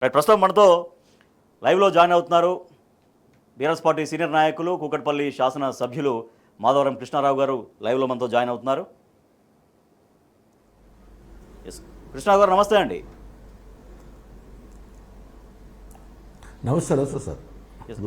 Right, ప్రస్తుతం మనతో లైవ్లో జాయిన్ అవుతున్నారు బీఆర్ఎస్ పార్టీ సీనియర్ నాయకులు కూకట్పల్లి శాసన సభ్యులు మాధవరం కృష్ణారావు గారు లైవ్లో మనతో జాయిన్ అవుతున్నారు. ఎస్ కృష్ణారావు గారు నమస్తే అండి. నమస్తే నమస్తే సార్.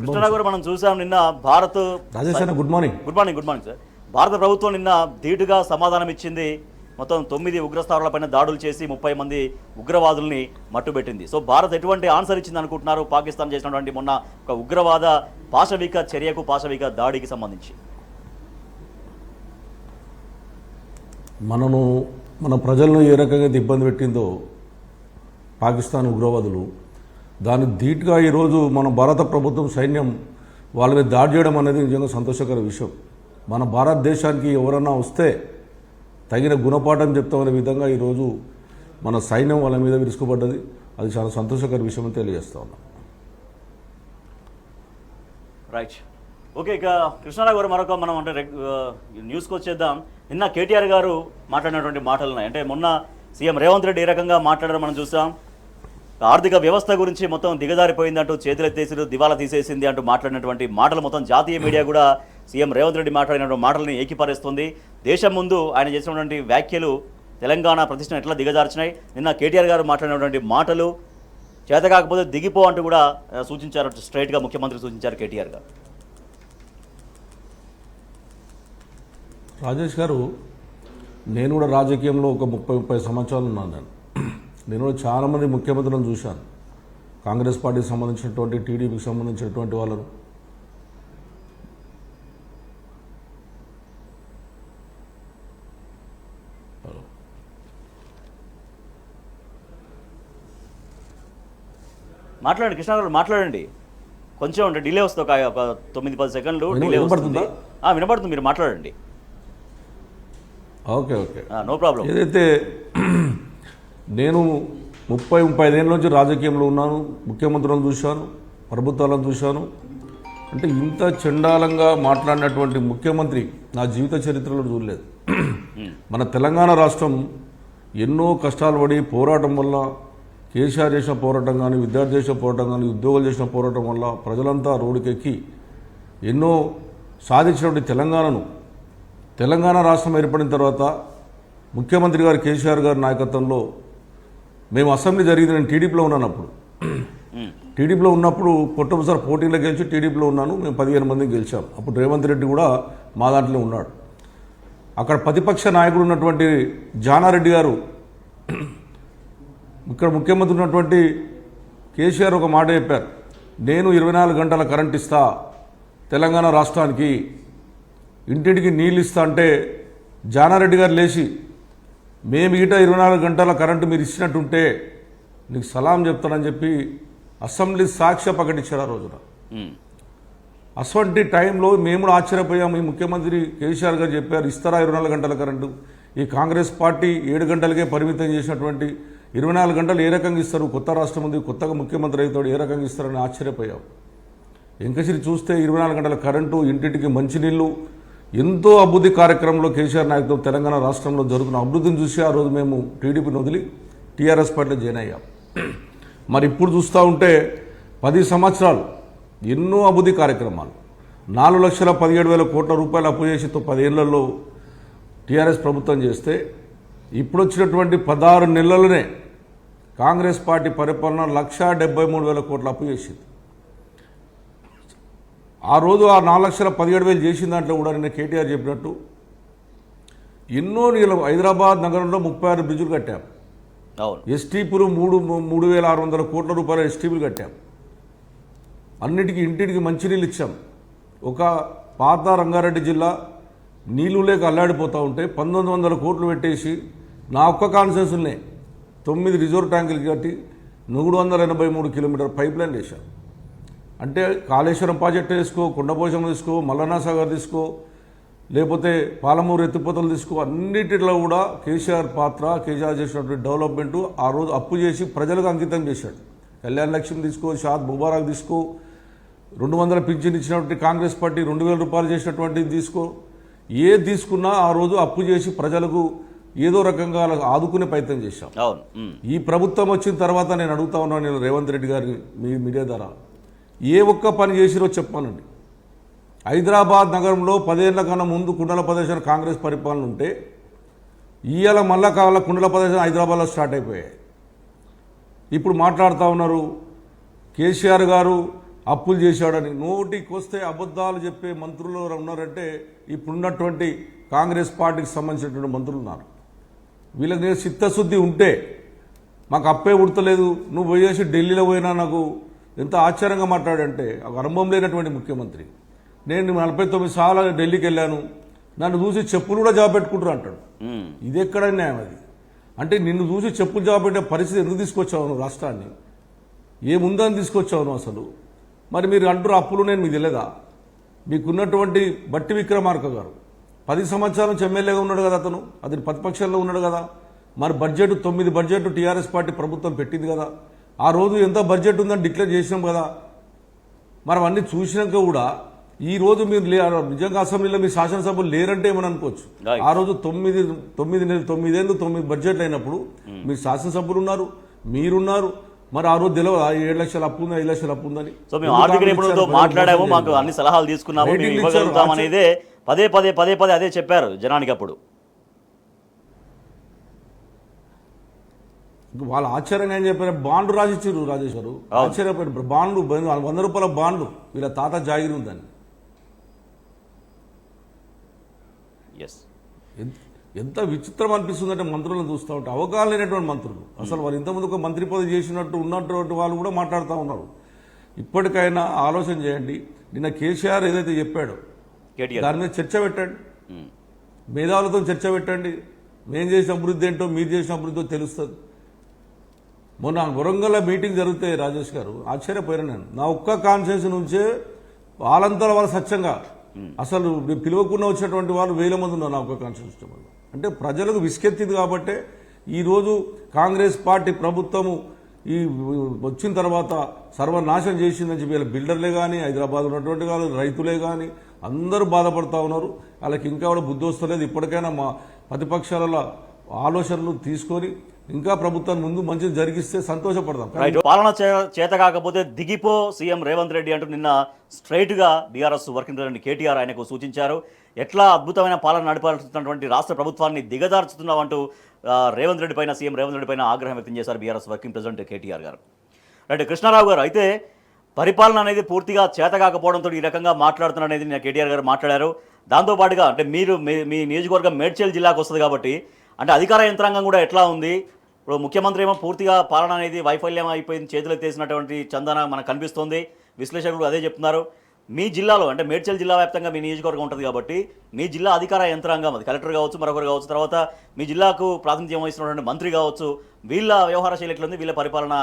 కృష్ణారావు గారు, మనం చూసాం నిన్న భారత్ రాజేష్ అన్న good morning. Good morning sir. భారత ప్రభుత్వం నిన్న ధీటుగా సమాధానం ఇచ్చింది. మొత్తం 9 ఉగ్రస్థావరాలపైన దాడులు చేసి 30 మంది ఉగ్రవాదుల్ని మట్టుబెట్టింది. సో భారత్ ఎటువంటి ఆన్సర్ ఇచ్చింది అనుకుంటున్నారు పాకిస్తాన్ చేసినటువంటి మొన్న ఒక ఉగ్రవాద పాశవిక చర్యకు, పాశవిక దాడికి సంబంధించి? మన ప్రజలను ఏ రకంగా ఇబ్బంది పెట్టిందో పాకిస్తాన్ ఉగ్రవాదులు, దాన్ని ధీటుగా ఈరోజు మన భారత ప్రభుత్వం సైన్యం వాళ్ళ మీద దాడి చేయడం అనేది నిజంగా సంతోషకర విషయం. మన భారతదేశానికి ఎవరన్నా వస్తే తగిన గుణపాఠం చెప్తామనే విధంగా ఈరోజు మన సైన్యం వాళ్ళ మీద విరుచుకుపడ్డది. అది చాలా సంతోషకర విషయం అని తెలియజేస్తా ఉన్నాం. Right, okay. ఇక కృష్ణారావు గారు, మరొక మనం అంటే న్యూస్కి వచ్చేద్దాం. నిన్న కేటీఆర్ గారు మాట్లాడినటువంటి మాటలు ఉన్నాయి. అంటే మొన్న సీఎం రేవంత్ రెడ్డి ఏ రకంగా మాట్లాడడం మనం చూసాం. ఆర్థిక వ్యవస్థ గురించి మొత్తం దిగజారిపోయింది అంటూ, చేతులెత్తేసి దివాలా తీసేసింది అంటూ మాట్లాడినటువంటి మాటలు మొత్తం జాతీయ మీడియా కూడా సీఎం రేవంత్ రెడ్డి మాట్లాడినటువంటి మాటలని ఏకీపరుస్తుంది. దేశం ముందు ఆయన చేసినటువంటి వ్యాఖ్యలు తెలంగాణ ప్రతిష్టను ఎట్లా దిగజార్చినాయి. నిన్న కేటీఆర్ గారు మాట్లాడినటువంటి మాటలు చేత కాకపోతే దిగిపో అంటూ కూడా సూచించారు. స్ట్రైట్గా ముఖ్యమంత్రి సూచించారు కేటీఆర్ గారు. రాజేష్ గారు, నేను కూడా రాజకీయంలో ఒక 30 సంవత్సరాలు ఉన్నాను. నేను కూడా చాలామంది ముఖ్యమంత్రులను చూశాను. కాంగ్రెస్ పార్టీకి సంబంధించినటువంటి, టీడీపీకి సంబంధించినటువంటి వాళ్ళను. మాట్లాడండి కృష్ణ గారు, మాట్లాడండి. కొంచెం డిలే వస్తుంది, ఒక 9-10 సెకండ్లు డిలే వస్తుంది. వినపడుతుంది, మీరు మాట్లాడండి. Okay okay, no problem. ఏదైతే నేను 30-35 ఏళ్ళ నుంచి రాజకీయంలో ఉన్నాను. ముఖ్యమంత్రులను చూశాను, ప్రభుత్వాలను చూశాను. అంటే ఇంత చండాలంగా మాట్లాడినటువంటి ముఖ్యమంత్రి నా జీవిత చరిత్రలో చూడలేదు. మన తెలంగాణ రాష్ట్రం ఎన్నో కష్టాలు పడి పోరాటం వల్ల, కేసీఆర్ చేసిన పోరాటం కానీ, విద్యార్థి చేసిన పోరాటం కానీ, ఉద్యోగులు చేసిన పోరాటం వల్ల ప్రజలంతా రోడ్డుకెక్కి ఎన్నో సాధించినటువంటి తెలంగాణ రాష్ట్రం ఏర్పడిన తర్వాత ముఖ్యమంత్రి గారు కేసీఆర్ గారి నాయకత్వంలో మేము అసెంబ్లీ జరిగింది. నేను టీడీపీలో ఉన్నాను. అప్పుడు టీడీపీలో ఉన్నప్పుడు పొట్టొకసారి పోటీలో గెలిచి టీడీపీలో ఉన్నాను. మేము 15 మందిని గెలిచాం. అప్పుడు రేవంత్ రెడ్డి కూడా మా దాంట్లో ఉన్నాడు. అక్కడ ప్రతిపక్ష నాయకుడు ఉన్నటువంటి జానారెడ్డి గారు, ఇక్కడ ముఖ్యమంత్రి ఉన్నటువంటి కేసీఆర్ ఒక మాట చెప్పారు, నేను 24 గంటల కరెంట్ ఇస్తా తెలంగాణ రాష్ట్రానికి, ఇంటింటికి నీళ్ళు ఇస్తా అంటే జానారెడ్డి గారు లేచి, మేము ఈట 24 గంటల కరెంటు మీరు ఇచ్చినట్టుంటే నీకు సలాం చెప్తానని చెప్పి అసెంబ్లీ సాక్ష్య ప్రకటించారు ఆ రోజున. అటువంటి టైంలో మేము కూడా ఆశ్చర్యపోయాము. ఈ ముఖ్యమంత్రి కేసీఆర్ గారు చెప్పారు, ఇస్తారా 24 గంటల కరెంటు? ఈ కాంగ్రెస్ పార్టీ 7 గంటలకే పరిమితం చేసినటువంటి 24 గంటలు ఏ రకంగా ఇస్తారు? కొత్త రాష్ట్రం ఉంది, కొత్తగా ముఖ్యమంత్రి అవుతాడు, ఏ రకంగా ఇస్తారని ఆశ్చర్యపోయాం. ఎంకసిరి చూస్తే 24 గంటల కరెంటు, ఇంటింటికి మంచినీళ్ళు, ఎంతో అభివృద్ధి కార్యక్రమంలో కేసీఆర్ నాయకులు తెలంగాణ రాష్ట్రంలో జరుగుతున్న అభివృద్ధిని చూసి ఆ రోజు మేము టీడీపీని వదిలి టీఆర్ఎస్ పార్టీలో జాయిన్ అయ్యాం. మరి ఇప్పుడు చూస్తూ ఉంటే 10 సంవత్సరాలు ఎన్నో అభివృద్ధి కార్యక్రమాలు, 4,17,000 కోట్ల రూపాయలు అప్పు చేసి 10 ఏళ్లలో టీఆర్ఎస్ ప్రభుత్వం చేస్తే, ఇప్పుడు వచ్చినటువంటి 16 నెలలనే కాంగ్రెస్ పార్టీ పరిపాలన 1,73,000 కోట్ల అప్పు చేసింది. ఆ రోజు ఆ 4,17,000 చేసిన దాంట్లో కూడా నిన్న కేటీఆర్ చెప్పినట్టు ఎన్నో నీళ్ళు, హైదరాబాద్ నగరంలో 36 బ్రిడ్జులు కట్టాం. ఎస్టీపీలు 3,600 కోట్ల రూపాయల ఎస్టీపీలు కట్టాం. అన్నిటికీ ఇంటింటికి మంచినీళ్ళు ఇచ్చాం. ఒక పాత రంగారెడ్డి జిల్లా నీళ్లు లేక అల్లాడిపోతూ ఉంటే 1,900 కోట్లు పెట్టేసి నా ఒక్క కాన్స్టిట్యూన్సీనే 9 రిజర్వ్ ట్యాంకులు కట్టి 383 కిలోమీటర్ పైప్ లైన్ వేశాం. అంటే కాళేశ్వరం ప్రాజెక్టు తీసుకో, కొండపోశం తీసుకో, మల్లన్న సాగర్ తీసుకో, లేకపోతే పాలమూరు ఎత్తిపోతలు తీసుకో, అన్నిటిలో కూడా కేసీఆర్ పాత్ర, కేసీఆర్ చేసినటువంటి డెవలప్మెంటు ఆ రోజు అప్పు చేసి ప్రజలకు అంకితం చేశాడు. కళ్యాణ లక్ష్మి తీసుకో, షాద్ ముబారక్ తీసుకో, 200 పింఛన్ ఇచ్చినటువంటి కాంగ్రెస్ పార్టీ 2,000 రూపాయలు చేసినటువంటిది తీసుకో, ఏది తీసుకున్నా ఆ రోజు అప్పు చేసి ప్రజలకు ఏదో రకంగా వాళ్ళకి ఆదుకునే ప్రయత్నం చేశాం. అవును. ఈ ప్రభుత్వం వచ్చిన తర్వాత నేను అడుగుతా ఉన్నాను, నేను రేవంత్ రెడ్డి గారిని మీ మీడియా ద్వారా ఏ ఒక్క పని చేసిరో చెప్పానండి. హైదరాబాద్ నగరంలో 10 ఏళ్ల కన్నా ముందు కుండల ప్రదేశం కాంగ్రెస్ పరిపాలన ఉంటే ఇవాళ మళ్ళా కావాల కుండల ప్రదేశం హైదరాబాద్లో స్టార్ట్ అయిపోయాయి. ఇప్పుడు మాట్లాడుతూ ఉన్నారు కేసీఆర్ గారు అప్పులు చేశాడని. నోటికి వస్తే అబద్ధాలు చెప్పే మంత్రులు ఉన్నారంటే ఇప్పుడున్నటువంటి కాంగ్రెస్ పార్టీకి సంబంధించినటువంటి మంత్రులు ఉన్నారు. వీళ్ళకి నేను చిత్తశుద్ధి ఉంటే మాకు అప్పే ఉడతలేదు, నువ్వు పోయేసి ఢిల్లీలో పోయినా నాకు ఎంత ఆశ్చర్యంగా మాట్లాడంటే ఒక అనుభవం లేనటువంటి ముఖ్యమంత్రి. నేను 49 సార్లు ఢిల్లీకి వెళ్ళాను, నన్ను చూసి చెప్పులు కూడా జాబ్ పెట్టుకుంటారు అంటాడు. ఇది ఎక్కడ న్యాయం అది? అంటే నిన్ను చూసి చెప్పులు జాబ్ పెట్టే పరిస్థితి ఎందుకు తీసుకొచ్చావు నువ్వు? రాష్ట్రాన్ని ఏముందని తీసుకొచ్చావు నువ్వు అసలు? మరి మీరు అంటారు అప్పులు, నేను మీకు తెలియదా? మీకున్నటువంటి బట్టి విక్రమార్క గారు 10 సంవత్సరాల నుంచి ఎమ్మెల్యేగా ఉన్నాడు కదా, అతను ప్రతిపక్షంలో ఉన్నాడు కదా. మరి బడ్జెట్ 9 బడ్జెట్ టీఆర్ఎస్ పార్టీ ప్రభుత్వం పెట్టింది కదా. ఆ రోజు ఎంత బడ్జెట్ ఉందని డిక్లేర్ చేసినాం కదా. మరి అవన్నీ చూసినాక కూడా ఈ రోజు మీరు నిజంగా అసెంబ్లీలో మీ శాసనసభ్యులు లేరంటే ఏమని అనుకోవచ్చు. ఆ రోజు 9 బడ్జెట్లు అయినప్పుడు మీరు శాసనసభ్యులు ఉన్నారు, మీరున్నారు. మరి ఆ రోజు తెలియదు 7 లక్షల అప్పు ఉంది, 5 లక్షల అప్పు ఉందని. సో మేము ఆర్థిక నిపుణులతో మాట్లాడాము, మాకు అన్ని సలహాలు తీసుకున్నాము, మేము ఇవ్వగలుగుతాం అనేదే పదే అదే చెప్పారు జనానికి. అప్పుడు వాళ్ళ ఆశ్చర్యంగా ఏం చెప్పారు, బాండ్లు రాసిచ్చారు రాజేష్ గారు. ఆశ్చర్యపోయారు. బాండ్లు 100 రూపాయల బాండ్లు వీళ్ళ తాత జాగిరి ఉందని. ఎంత విచిత్రం అనిపిస్తుందంటే మంత్రులను చూస్తూ ఉంటే అవగాహన లేనటువంటి మంత్రులు. అసలు వాళ్ళు ఇంతకుముందు ఒక మంత్రి పదవి చేసినట్టు ఉన్నటువంటి వాళ్ళు కూడా మాట్లాడుతూ ఉన్నారు. ఇప్పటికైనా ఆలోచన చేయండి. నిన్న కేసీఆర్ ఏదైతే చెప్పాడో దాని మీద చర్చ పెట్టండి, మేధావులతో చర్చ పెట్టండి. మేము చేసిన అభివృద్ధి ఏంటో మీరు చేసిన అభివృద్ధి తెలుస్తుంది. మొన్న వరంగల్ మీటింగ్ జరిగితే రాజేష్ గారు ఆశ్చర్యపోయాను నేను. నా ఒక్క కాన్ఫరెన్స్ నుంచే వాళ్ళంతా వాళ్ళు స్వచ్ఛంగా అసలు పిలువకుండా వచ్చినటువంటి వాళ్ళు 1000 మంది ఉన్నారు నా ఒక్క కాన్ఫరెన్స్ వల్ల. అంటే ప్రజలకు విసుకెత్తింది కాబట్టే ఈరోజు కాంగ్రెస్ పార్టీ ప్రభుత్వము ఈ వచ్చిన తర్వాత సర్వనాశనం చేసిందని చెప్పి వీళ్ళ బిల్డర్లే కానీ, హైదరాబాద్ ఉన్నటువంటి వాళ్ళు, రైతులే కానీ అందరూ బాధపడతా ఉన్నారు. వాళ్ళకి ఇంకా కూడా బుద్ధి వస్తలేదు. ఇప్పటికైనా మా ప్రతిపక్షాల ఆలోచనలు తీసుకొని ఇంకా ప్రభుత్వాన్ని ముందు మంచిది జరిగిస్తే సంతోషపడదాం. పాలన చేత కాకపోతే దిగిపో సీఎం రేవంత్ రెడ్డి అంటూ నిన్న స్ట్రైట్ గా బీఆర్ఎస్ వర్కింగ్ ప్రెసిడెంట్ కేటీఆర్ ఆయనకు సూచించారు. ఎట్లా అద్భుతమైన పాలన నడిపాల్సినటువంటి రాష్ట్ర ప్రభుత్వాన్ని దిగదార్చుతున్నామంటూ రేవంత్ రెడ్డి పైన, సీఎం రేవంత్ రెడ్డి పైన ఆగ్రహం వ్యక్తం చేశారు బీఆర్ఎస్ వర్కింగ్ ప్రెసిడెంట్ కేటీఆర్ గారు. రైట్, కృష్ణారావు గారు, అయితే పరిపాలన అనేది పూర్తిగా చేత కాకపోవడంతో ఈ రకంగా మాట్లాడుతున్నారనేది నిన్న కేటీఆర్ గారు మాట్లాడారు. దాంతోపాటుగా అంటే మీరు మీ నియోజకవర్గం మేడ్చల్ జిల్లాకు వస్తుంది కాబట్టి అంటే అధికార యంత్రాంగం కూడా ఎట్లా ఉంది? ఇప్పుడు ముఖ్యమంత్రి ఏమో పూర్తిగా పాలన అనేది వైఫల్యం అయిపోయింది, చేతులకు తీసినటువంటి చందన మనకు కనిపిస్తోంది. విశ్లేషకులు అదే చెప్తున్నారు. మీ జిల్లాలో అంటే మేడ్చల్ జిల్లా వ్యాప్తంగా మీ నియోజకవర్గం ఉంటుంది కాబట్టి మీ జిల్లా అధికార యంత్రాంగం, అది కలెక్టర్ కావచ్చు, మరొకరు కావచ్చు, తర్వాత మీ జిల్లాకు ప్రాతినిధ్యం వహిస్తున్నటువంటి మంత్రి కావచ్చు, వీళ్ళ వ్యవహార శైలి ఎట్లుంది, వీళ్ళ పరిపాలన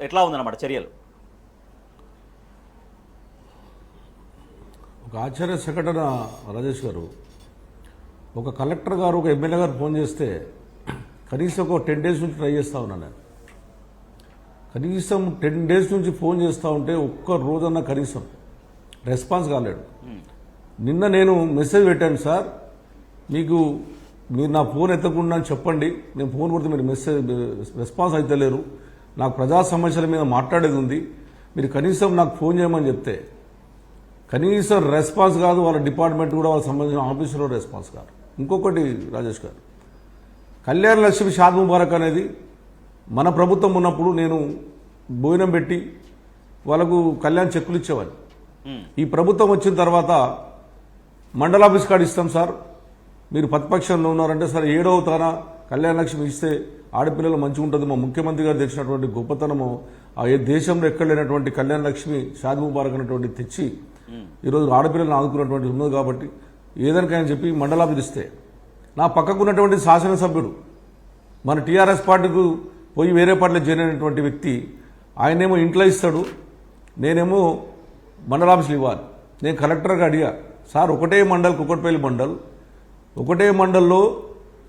ఎట్లా ఉందన్నమాట చర్యలు? ఒక ఆశ్చర్య సంఘటన రాజేష్ గారు. ఒక కలెక్టర్ గారు ఒక ఎమ్మెల్యే గారు ఫోన్ చేస్తే కనీసం ఒక 10 డేస్ నుంచి ట్రై చేస్తూ ఉన్నాను నేను. కనీసం 10 డేస్ నుంచి ఫోన్ చేస్తూ ఉంటే ఒక్క రోజన్నా కనీసం రెస్పాన్స్ కాలేడు. నిన్న నేను మెసేజ్ పెట్టాను, సార్ మీరు నా ఫోన్ ఎత్తకుండా అని చెప్పండి, నేను ఫోన్ కొడితే మీరు రెస్పాన్స్ అయితే లేరు, నాకు ప్రజా సమస్యల మీద మాట్లాడేది ఉంది, మీరు కనీసం నాకు ఫోన్ చేయమని చెప్తే కనీసం రెస్పాన్స్ కాదు. వాళ్ళ డిపార్ట్మెంట్ కూడా వాళ్ళకి సంబంధించిన ఆఫీసులో రెస్పాన్స్ కాదు. ఇంకొకటి రాజేష్ గారు, కళ్యాణ లక్ష్మి షాద్ ముబారక్ అనేది మన ప్రభుత్వం ఉన్నప్పుడు నేను భోజనం పెట్టి వాళ్ళకు కళ్యాణ చెక్కులు ఇచ్చేవాడిని. ఈ ప్రభుత్వం వచ్చిన తర్వాత మండలాఫీస్ కార్డు ఇస్తాం సార్, మీరు ప్రతిపక్షంలో ఉన్నారంటే సరే 7వ తారీఖున కళ్యాణ లక్ష్మి ఇస్తే ఆడపిల్లలు మంచిగా ఉంటుంది. మా ముఖ్యమంత్రి గారు తెచ్చినటువంటి గొప్పతనము ఆ దేశంలో ఎక్కడ లేనటువంటి కళ్యాణ లక్ష్మి షాద్ ముబారక్ అనేటువంటి తెచ్చి ఈరోజు ఆడపిల్లలను ఆదుకున్నటువంటి ఉన్నది కాబట్టి ఏదనికైనా చెప్పి మండలాఫీస్ ఇస్తే నా పక్కకు ఉన్నటువంటి శాసనసభ్యుడు మన టీఆర్ఎస్ పార్టీకు పోయి వేరే పార్టీలో చేరినటువంటి వ్యక్తి ఆయనేమో ఇంట్లో ఇస్తాడు, నేనేమో మండలాఫీసులు ఇవ్వాలి. నేను కలెక్టర్గా అడిగా, సార్ ఒకటే మండల్ కుక్కట్పల్లి మండల్, ఒకటే మండల్లో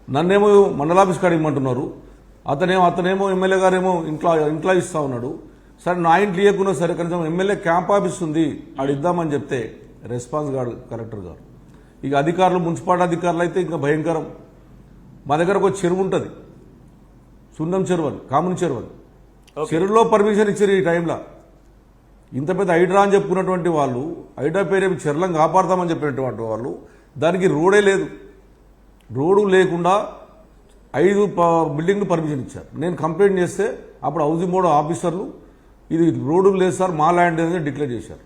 నన్నేమో మండలాఫీస్ కాడ ఇవ్వమంటున్నారు, అతనేమో ఎమ్మెల్యే గారేమో ఇంట్లో ఇస్తా ఉన్నాడు. సరే నా ఇంట్లో ఇవ్వకున్నా సరే కనీసం ఎమ్మెల్యే క్యాంప్ ఆఫీస్ ఉంది ఆడు ఇద్దామని చెప్తే రెస్పాన్స్ కాడు కలెక్టర్ గారు. ఇక అధికారులు మున్సిపాలిటీ అధికారులు అయితే ఇంకా భయంకరం. మా దగ్గర ఒక చెరువు ఉంటుంది, సున్నం చెరువు అని, కామన్ చెరువు అని. చెరువులో పర్మిషన్ ఇచ్చారు ఈ టైంలో. ఇంత పెద్ద హైడ్రా అని చెప్పుకున్నటువంటి వాళ్ళు, హైడ్రా పేరేమి చెర్లను కాపాడతామని చెప్పినటువంటి వాళ్ళు, దానికి రోడే లేదు. రోడ్డు లేకుండా 5 బిల్డింగ్లు పర్మిషన్ ఇచ్చారు. నేను కంప్లైంట్ చేస్తే అప్పుడు హౌసింగ్ బోర్డు ఆఫీసర్లు ఇది రోడ్డు లేదు సార్ మా ల్యాండ్ అని డిక్లేర్ చేశారు.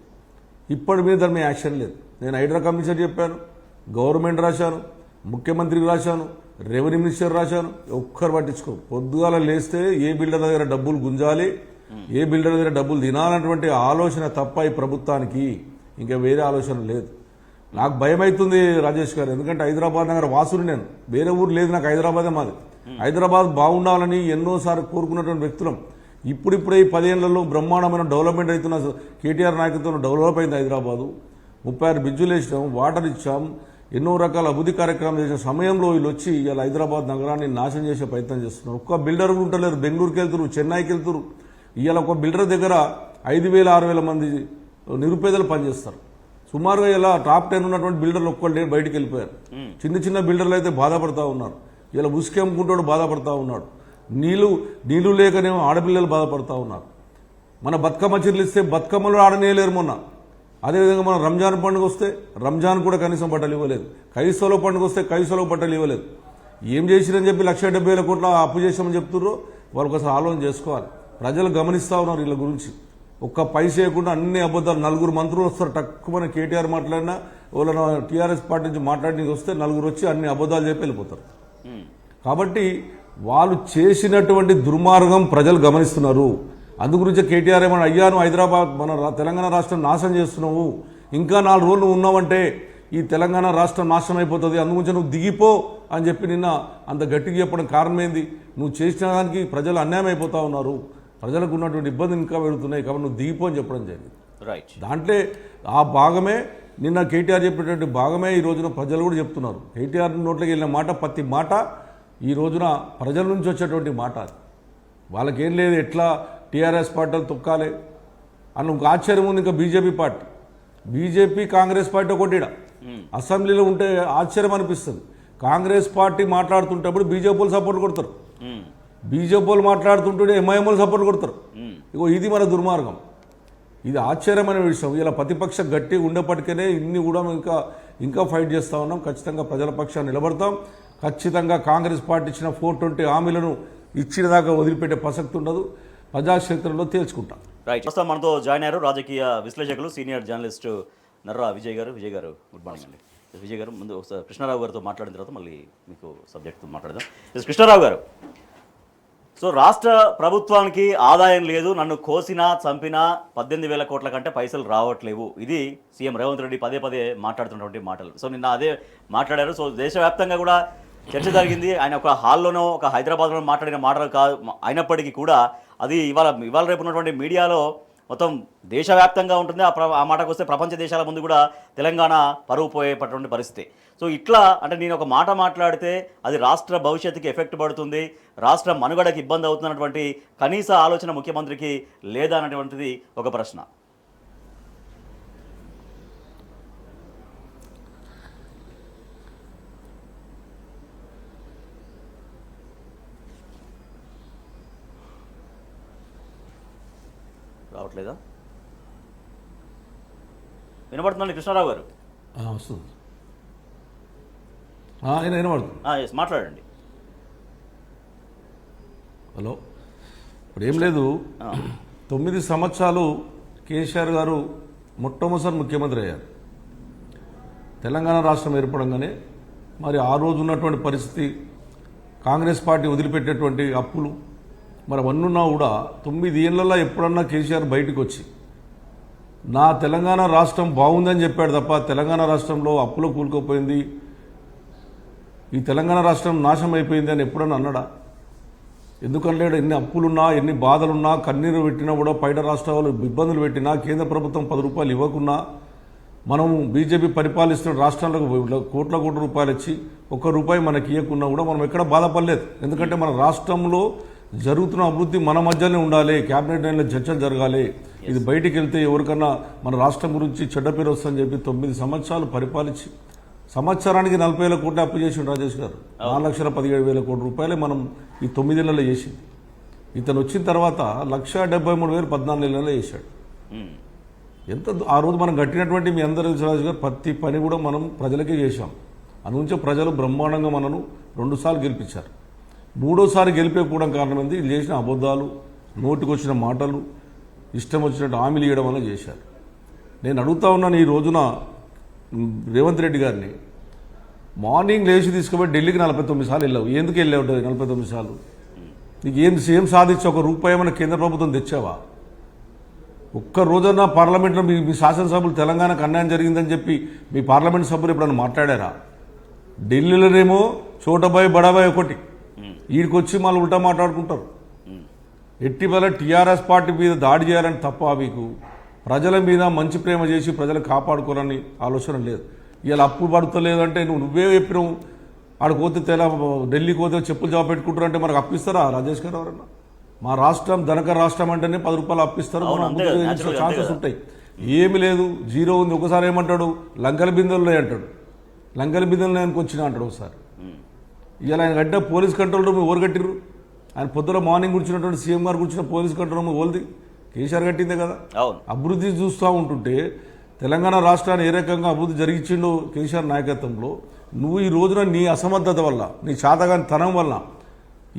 ఇప్పటి మీద దాని మీద యాక్షన్ లేదు. నేను హైడ్రా కమిషనర్ చెప్పాను, గవర్నమెంట్ రాశాను, ముఖ్యమంత్రికి రాశాను, రెవెన్యూ మినిస్టర్ రాశాను, ఒక్కరు పట్టించుకో. పొద్దుగాల లేస్తే ఏ బిల్డర్ దగ్గర డబ్బులు గుంజాలి, ఏ బిల్డర్ దగ్గర డబ్బులు తినాలన్నటువంటి ఆలోచన తప్ప ఈ ప్రభుత్వానికి ఇంకా వేరే ఆలోచన లేదు. నాకు భయం అవుతుంది రాజేష్ గారు, ఎందుకంటే హైదరాబాద్ నగర వాసుని నేను, వేరే ఊరు లేదు నాకు, హైదరాబాదే మాది. హైదరాబాద్ బాగుండాలని ఎన్నోసార్లు కోరుకున్నటువంటి వ్యక్తులం. ఇప్పుడిప్పుడే ఈ 10 ఏళ్లలో బ్రహ్మాండమైన డెవలప్మెంట్ అవుతున్న కేటీఆర్ నాయకత్వంలో డెవలప్ అయింది హైదరాబాదు. 36 బ్రిడ్జులు వేసినాం, వాటర్ ఇచ్చాం, ఎన్నో రకాల అభివృద్ధి కార్యక్రమాలు చేసిన సమయంలో వీళ్ళు వచ్చి ఇలా హైదరాబాద్ నగరాన్ని నాశనం చేసే ప్రయత్నం చేస్తున్నారు. ఒక్క బిల్డర్ కూడా ఉంటలేరు, బెంగళూరుకి వెళ్తున్నారు, చెన్నైకి వెళ్తున్నారు. ఇవాళ ఒక బిల్డర్ దగ్గర 5,000-6,000 మంది నిరుపేదలు పనిచేస్తారు. సుమారుగా ఇలా టాప్ 10 ఉన్నటువంటి బిల్డర్లు ఒక్కళ్ళు బయటికి వెళ్ళిపోయారు. చిన్న చిన్న బిల్డర్లు అయితే బాధపడతా ఉన్నారు. ఇలా ఉసుకి అమ్ముకుంటాడు బాధపడతా ఉన్నాడు. నీళ్లు లేకనేమో ఆడపిల్లలు బాధపడతా ఉన్నారు. మన బతుకమ్మ చీరలు ఇస్తే బతుకమ్మలు ఆడనేయలేరు మొన్న. అదేవిధంగా మన రంజాన్ పండుగ వస్తే రంజాన్ కూడా కనీసం బట్టలు ఇవ్వలేదు. కైసలో పండుగ వస్తే కైసలో బట్టలు ఇవ్వలేదు. ఏం చేసిరని చెప్పి 1,70,000 కోట్ల అప్పు చేసామని చెప్తుర్రో వాళ్ళు ఒకసారి ఆలోచన చేసుకోవాలి. ప్రజలు గమనిస్తూ ఉన్నారు వీళ్ళ గురించి. ఒక్క పై చేయకుండా అన్ని అబద్ధాలు. 4 మంత్రులు వస్తారు, తక్కువ కేటీఆర్ మాట్లాడినా వాళ్ళ టీఆర్ఎస్ పార్టీ నుంచి మాట్లాడి వస్తే 4 వచ్చి అన్ని అబద్ధాలు చెప్పి వెళ్ళిపోతారు. కాబట్టి వాళ్ళు చేసినటువంటి దుర్మార్గం ప్రజలు గమనిస్తున్నారు. అందుగురించి కేటీఆర్ ఏమన్నా అయ్యాను హైదరాబాద్ మన తెలంగాణ రాష్ట్రం నాశనం చేస్తున్నావు, ఇంకా 4 రోజులు ఉన్నావంటే ఈ తెలంగాణ రాష్ట్రం నాశనం అయిపోతుంది, అందుగురించి నువ్వు దిగిపో అని చెప్పి నిన్న అంత గట్టిగా చెప్పడం కారణం ఏంది? నువ్వు చేసిన దానికి ప్రజలు అన్యాయం అయిపోతా ఉన్నారు, ప్రజలకు ఉన్నటువంటి ఇబ్బందులు ఇంకా పెడుతున్నాయి, కాబట్టి నువ్వు దిగిపో అని చెప్పడం జరిగింది. రైట్. దాంట్లో ఆ భాగమే నిన్న కేటీఆర్ చెప్పేటువంటి భాగమే ఈ రోజున ప్రజలు కూడా చెప్తున్నారు. కేటీఆర్ నోట్లోకి వెళ్ళిన మాట ప్రతి మాట ఈ రోజున ప్రజల నుంచి వచ్చేటువంటి మాట. వాళ్ళకేం లేదు ఎట్లా టీఆర్ఎస్ పార్టీలు తొక్కాలి అన్న ఒక ఆశ్చర్యం ఉంది. ఇంకా బీజేపీ కాంగ్రెస్ పార్టీ ఒకటిడ అసెంబ్లీలో ఉంటే ఆశ్చర్యం అనిపిస్తుంది. కాంగ్రెస్ పార్టీ మాట్లాడుతుంటప్పుడు బీజేపీలు సపోర్ట్ కొడతారు, బీజేపీలు మాట్లాడుతుంటే ఎంఐఎంలు సపోర్ట్ కొడతారు. ఇగో ఇది మన దుర్మార్గం, ఇది ఆశ్చర్యమైన విషయం. ఇలా ప్రతిపక్ష గట్టి ఉండేప్పటికనే ఇన్ని కూడా ఇంకా ఫైట్ చేస్తూ ఉన్నాం. ఖచ్చితంగా ప్రజల పక్షాన్ని నిలబడతాం. ఖచ్చితంగా కాంగ్రెస్ పార్టీ ఇచ్చిన 420 హామీలను ఇచ్చిన దాకా వదిలిపెట్టే ప్రసక్తి ఉండదు. ప్రజాక్షేత్రంలో తేల్చుకుంటాం. రైట్. ప్రస్తుతం మనతో జాయిన్ అయ్యారు రాజకీయ విశ్లేషకులు సీనియర్ జర్నలిస్ట్ నర్రా విజయ్ గారు. గుడ్ మార్నింగ్ అండి. విజయ్ గారు, ముందు ఒకసారి కృష్ణారావు గారితో మాట్లాడిన తర్వాత మళ్ళీ మీకు సబ్జెక్ట్తో మాట్లాడదాం. కృష్ణారావు గారు, సో రాష్ట్ర ప్రభుత్వానికి ఆదాయం లేదు, నన్ను కోసినా చంపినా 18,000 కోట్ల కంటే పైసలు రావట్లేవు, ఇది సీఎం రేవంత్ రెడ్డి పదే మాట్లాడుతున్నటువంటి మాటలు. సో నిన్న అదే మాట్లాడారు. సో దేశవ్యాప్తంగా కూడా చర్చ జరిగింది. ఆయన ఒక హాల్లోనో ఒక హైదరాబాద్లో మాట్లాడిన మాటలు కాదు అయినప్పటికీ కూడా అది ఇవాళ రేపు ఉన్నటువంటి మీడియాలో మొత్తం దేశవ్యాప్తంగా ఉంటుంది. ఆ మాటకు వస్తే ప్రపంచ దేశాల ముందు కూడా తెలంగాణ పరువు పోయేటటువంటి పరిస్థితి. సో ఇట్లా అంటే నేను ఒక మాట మాట్లాడితే అది రాష్ట్ర భవిష్యత్తుకి ఎఫెక్ట్ పడుతుంది, రాష్ట్ర మనుగడకి ఇబ్బంది అవుతున్నటువంటి కనీస ఆలోచన ముఖ్యమంత్రికి లేదా అనేటువంటిది ఒక ప్రశ్న. రావట్లేదా? వినబడుతుందండి కృష్ణారావు గారు? వస్తుంది, వినబడుతుంది. మాట్లాడండి. హలో. ఇప్పుడు ఏం లేదు, 9 సంవత్సరాలు కేసీఆర్ గారు మొట్టమొదటిసారి ముఖ్యమంత్రి అయ్యారు. తెలంగాణ రాష్ట్రం ఏర్పడంగానే మరి ఆ రోజు ఉన్నటువంటి పరిస్థితి, కాంగ్రెస్ పార్టీ వదిలిపెట్టేటువంటి అప్పులు మరి అవన్నున్నా కూడా 9 ఏళ్లలో ఎప్పుడన్నా కేసీఆర్ బయటకు వచ్చి నా తెలంగాణ రాష్ట్రం బాగుందని చెప్పాడు తప్ప తెలంగాణ రాష్ట్రంలో అప్పులో కూలుకోపోయింది, ఈ తెలంగాణ రాష్ట్రం నాశనం అయిపోయింది అని ఎప్పుడన్నా అన్నాడా? ఎందుకంటే ఎన్ని అప్పులున్నా, ఎన్ని బాధలున్నా, కన్నీరు పెట్టినా కూడా, బయట రాష్ట్రాలు ఇబ్బందులు పెట్టినా, కేంద్ర ప్రభుత్వం 10 రూపాయలు ఇవ్వకున్నా, మనం బీజేపీ పరిపాలిస్తున్న రాష్ట్రాలకు కోట్ల రూపాయలు ఇచ్చి 1 రూపాయి మనకి ఇవ్వకున్నా కూడా మనం ఎక్కడ బాధపడలేదు. ఎందుకంటే మన రాష్ట్రంలో జరుగుతున్న అభివృద్ధి మన మధ్యనే ఉండాలి, క్యాబినెట్ లైన్లో చర్చలు జరగాలి. ఇది బయటికి వెళ్తే ఎవరికన్నా మన రాష్ట్రం గురించి చెడ్డ పేరు వస్తుందని చెప్పి 9 సంవత్సరాలు పరిపాలించి సంవత్సరానికి 40,000 కోట్లు అప్పు చేసిండు రాజేష్ గారు. 4,17,000 కోట్ల రూపాయలే మనం ఈ 9 నెలల్లో చేసింది. ఇతను వచ్చిన తర్వాత 1,73,000 14 నెలల్లో చేశాడు. ఎంత ఆ రోజు మనం కట్టినటువంటి మీ అందరూ రాజు గారు ప్రతి పని కూడా మనం ప్రజలకే చేశాం. అందుంచే ప్రజలు బ్రహ్మాండంగా మనను 2 సార్లు గెలిపించారు. 3ఓసారి గెలిపేకపోవడం కారణం ఏంది? వీళ్ళు చేసిన అబద్ధాలు, నోటికొచ్చిన మాటలు, ఇష్టం వచ్చినట్టు హామీలు ఇవ్వడం వల్ల చేశారు. నేను అడుగుతా ఉన్నాను ఈ రోజున రేవంత్ రెడ్డి గారిని, మార్నింగ్ లేచి తీసుకుపోయి ఢిల్లీకి 49 సార్లు వెళ్ళావు. ఎందుకు వెళ్ళావు 49 సార్లు? నీకు ఏం సాధించి ఒక రూపాయి ఏమైనా కేంద్ర ప్రభుత్వం తెచ్చావా? ఒక్క రోజన్నా పార్లమెంట్లో మీ శాసనసభ్యులు తెలంగాణకు అన్యాయం జరిగిందని చెప్పి మీ పార్లమెంట్ సభ్యులు ఎప్పుడన్నా మాట్లాడారా? ఢిల్లీలోనేమో చోటబాయ్ బడాబాయ్ ఒకటి, వీడికి వచ్చి మళ్ళీ ఉల్టా మాట్లాడుకుంటారు. ఎట్టి వల్ల టీఆర్ఎస్ పార్టీ మీద దాడి చేయాలని తప్ప మీకు ప్రజల మీద మంచి ప్రేమ చేసి ప్రజలు కాపాడుకోవాలని ఆలోచన లేదు. ఇలా అప్పు పడుతలేదంటే నువ్వే చెప్పినావు. ఆడికి పోతే ఢిల్లీకి పోతే చెప్పులు జాబ్ పెట్టుకుంటారు అంటే మనకు అప్పిస్తారా రాజేష్ గారు? ఎవరన్నా మా రాష్ట్రం ధనకర రాష్ట్రం అంటేనే 10 రూపాయలు అప్పిస్తారు. ఛాన్సెస్ ఉంటాయి. ఏమి లేదు, జీరో ఉంది. ఒకసారి ఏమంటాడు, లంకల బిందెలు అంటాడు. లంకల బిందెలు ఆయనకు వచ్చినా అంటాడు ఒకసారి. ఇలా ఆయన కట్టిన పోలీస్ కంట్రోల్ రూమ్ ఎవరు కట్టిర్రు? ఆయన పొద్దున మార్నింగ్ కూర్చున్నటువంటి సీఎం గారు కూర్చున్న పోలీస్ కంట్రోల్ రూమ్ ఓల్ది కేసీఆర్ కట్టిందే కదా. అభివృద్ధి చూస్తూ ఉంటుంటే తెలంగాణ రాష్ట్రాన్ని ఏ రకంగా అభివృద్ధి జరిగించిండో కేసీఆర్ నాయకత్వంలో, నువ్వు ఈ రోజున నీ అసమర్థత వల్ల, నీ చాతగాని తనం వల్ల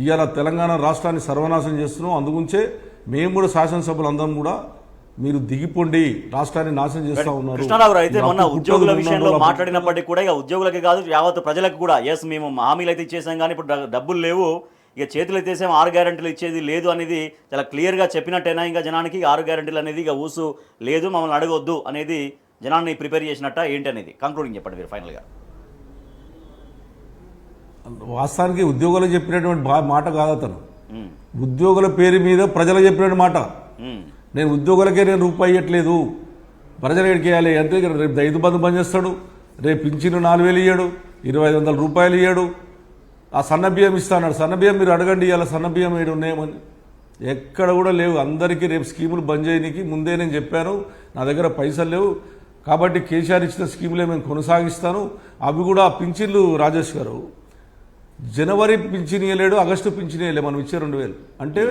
ఇవాళ తెలంగాణ రాష్ట్రాన్ని సర్వనాశనం చేస్తున్నావు. అందుగుంచే మేము కూడా శాసనసభ్యులు అందరం కూడా మీరు దిగిపోండి, రాష్ట్రాన్ని నాశనం చేస్తా ఉన్నారు. కృష్ణారావు అయితే మొన్న ఉద్యోగుల విషయంలో మాట్లాడినప్పటికీ కూడా ఇక ఉద్యోగులకి కాదు యావత్ ప్రజలకు కూడా ఎస్ మేము హామీలు అయితే ఇచ్చేసాం కానీ ఇప్పుడు డబ్బులు లేవు, ఇక చేతులు ఎత్తేసాం, 6 గ్యారెంటీలు ఇచ్చేది లేదు అనేది చాలా క్లియర్గా చెప్పినట్టేనా? ఇంకా జనానికి 6 గ్యారెంటీలు అనేది ఇక ఊసు లేదు, మమ్మల్ని అడగొద్దు అనేది జనాన్ని ప్రిపేర్ చేసినట్ట ఏంటి అనేది కంక్లూడింగ్ చెప్పండి మీరు ఫైనల్గా. వాస్తవానికి ఉద్యోగులు చెప్పినటువంటి మాట కాదు అతను. ఉద్యోగుల పేరు మీద ప్రజలు చెప్పినటువంటి మాట. నేను ఉద్యోగులకే నేను రూపాయి ఇవ్వట్లేదు, ప్రజలు ఎక్కడికి వేయాలి అంటే రేపు 5 బంధు బంద్ చేస్తాడు, రేపు పింఛను 4,000 ఇయ్యాడు, 2,500 రూపాయలు ఇయ్యాడు, ఆ సన్న బియ్యం ఇస్తా అన్నాడు. సన్న బియ్యం మీరు అడగండి, ఇలా సన్న బియ్యం ఏడు ఉన్నాయేమని. ఎక్కడ కూడా లేవు. అందరికీ రేపు స్కీములు బంద్ చేయడానికి ముందే నేను చెప్పాను, నా దగ్గర పైసలు లేవు కాబట్టి కేసీఆర్ ఇచ్చిన స్కీములే మేము కొనసాగిస్తాను. అవి కూడా పింఛన్లు రాజేష్ గారు జనవరి పింఛన్ ఇవ్వలేడు, ఆగస్టు పింఛన్ ఇవ్వలే, మనం ఇచ్చే 2,000 అంటే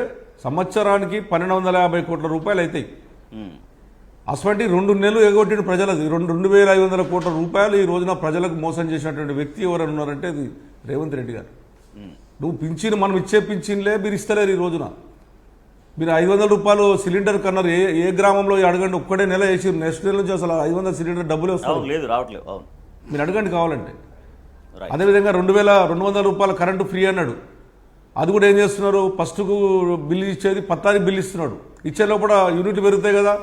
సంవత్సరానికి 1,250 కోట్ల రూపాయలు అవుతాయి. అటువంటి 2 నెలలు ఎగొట్టిన ప్రజలది 2,500 కోట్ల రూపాయలు ఈ రోజున ప్రజలకు మోసం చేసినటువంటి వ్యక్తి ఎవరైనా ఉన్నారంటే అది రేవంత్ రెడ్డి గారు. నువ్వు పింఛన్ మనం ఇచ్చే పింఛన్లే మీరు ఇస్తలేరు. ఈ రోజున మీరు 500 రూపాయలు సిలిండర్ కన్నారు. ఏ గ్రామంలో అడగండి, ఒక్కడే నెల వేసి నెక్స్ట్ నెల నుంచి అసలు 500 సిలిండర్ డబ్బులు వస్తాయి లేదు, రావట్లేదు. మీరు అడగండి కావాలంటే. అదేవిధంగా 2,200 రూపాయల కరెంటు ఫ్రీ అన్నాడు. అది కూడా ఏం చేస్తున్నారు, ఫస్ట్కు బిల్లు ఇచ్చేది 10 బిల్లు ఇస్తున్నాడు. ఇచ్చే లోపల యూనిట్లు పెరుగుతాయి కదా,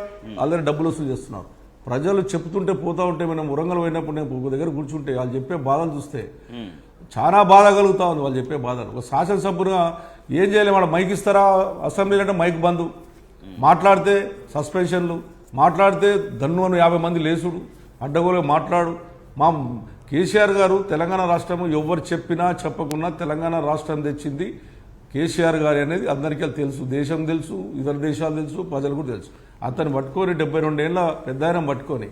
ఆల్రెడీ డబ్బులు వసూలు చేస్తున్నారు. ప్రజలు చెప్తుంటే పోతా ఉంటే మనం వరంగల్ పోయినప్పుడు నేను ఒక దగ్గర కూర్చుంటే వాళ్ళు చెప్పే బాధలు చూస్తే చాలా బాధ కలుగుతా ఉంది. వాళ్ళు చెప్పే బాధలు ఒక శాసనసభ్యుగా ఏం చేయాలి? వాళ్ళ మైక్ ఇస్తారా అసెంబ్లీలో అంటే మైక్ బంద్, మాట్లాడితే సస్పెన్షన్లు, మాట్లాడితే దన్ను 50 మంది లేసుడు, అడ్డగోలుగా మాట్లాడు. మా కేసీఆర్ గారు తెలంగాణ రాష్ట్రం ఎవరు చెప్పినా చెప్పకున్నా తెలంగాణ రాష్ట్రం తెచ్చింది కేసీఆర్ గారు అనేది అందరికీ తెలుసు, దేశం తెలుసు, ఇతర దేశాలు తెలుసు, ప్రజలు కూడా తెలుసు. అతను పట్టుకొని 72 ఏళ్ళ పెద్ద ఆయన పట్టుకొని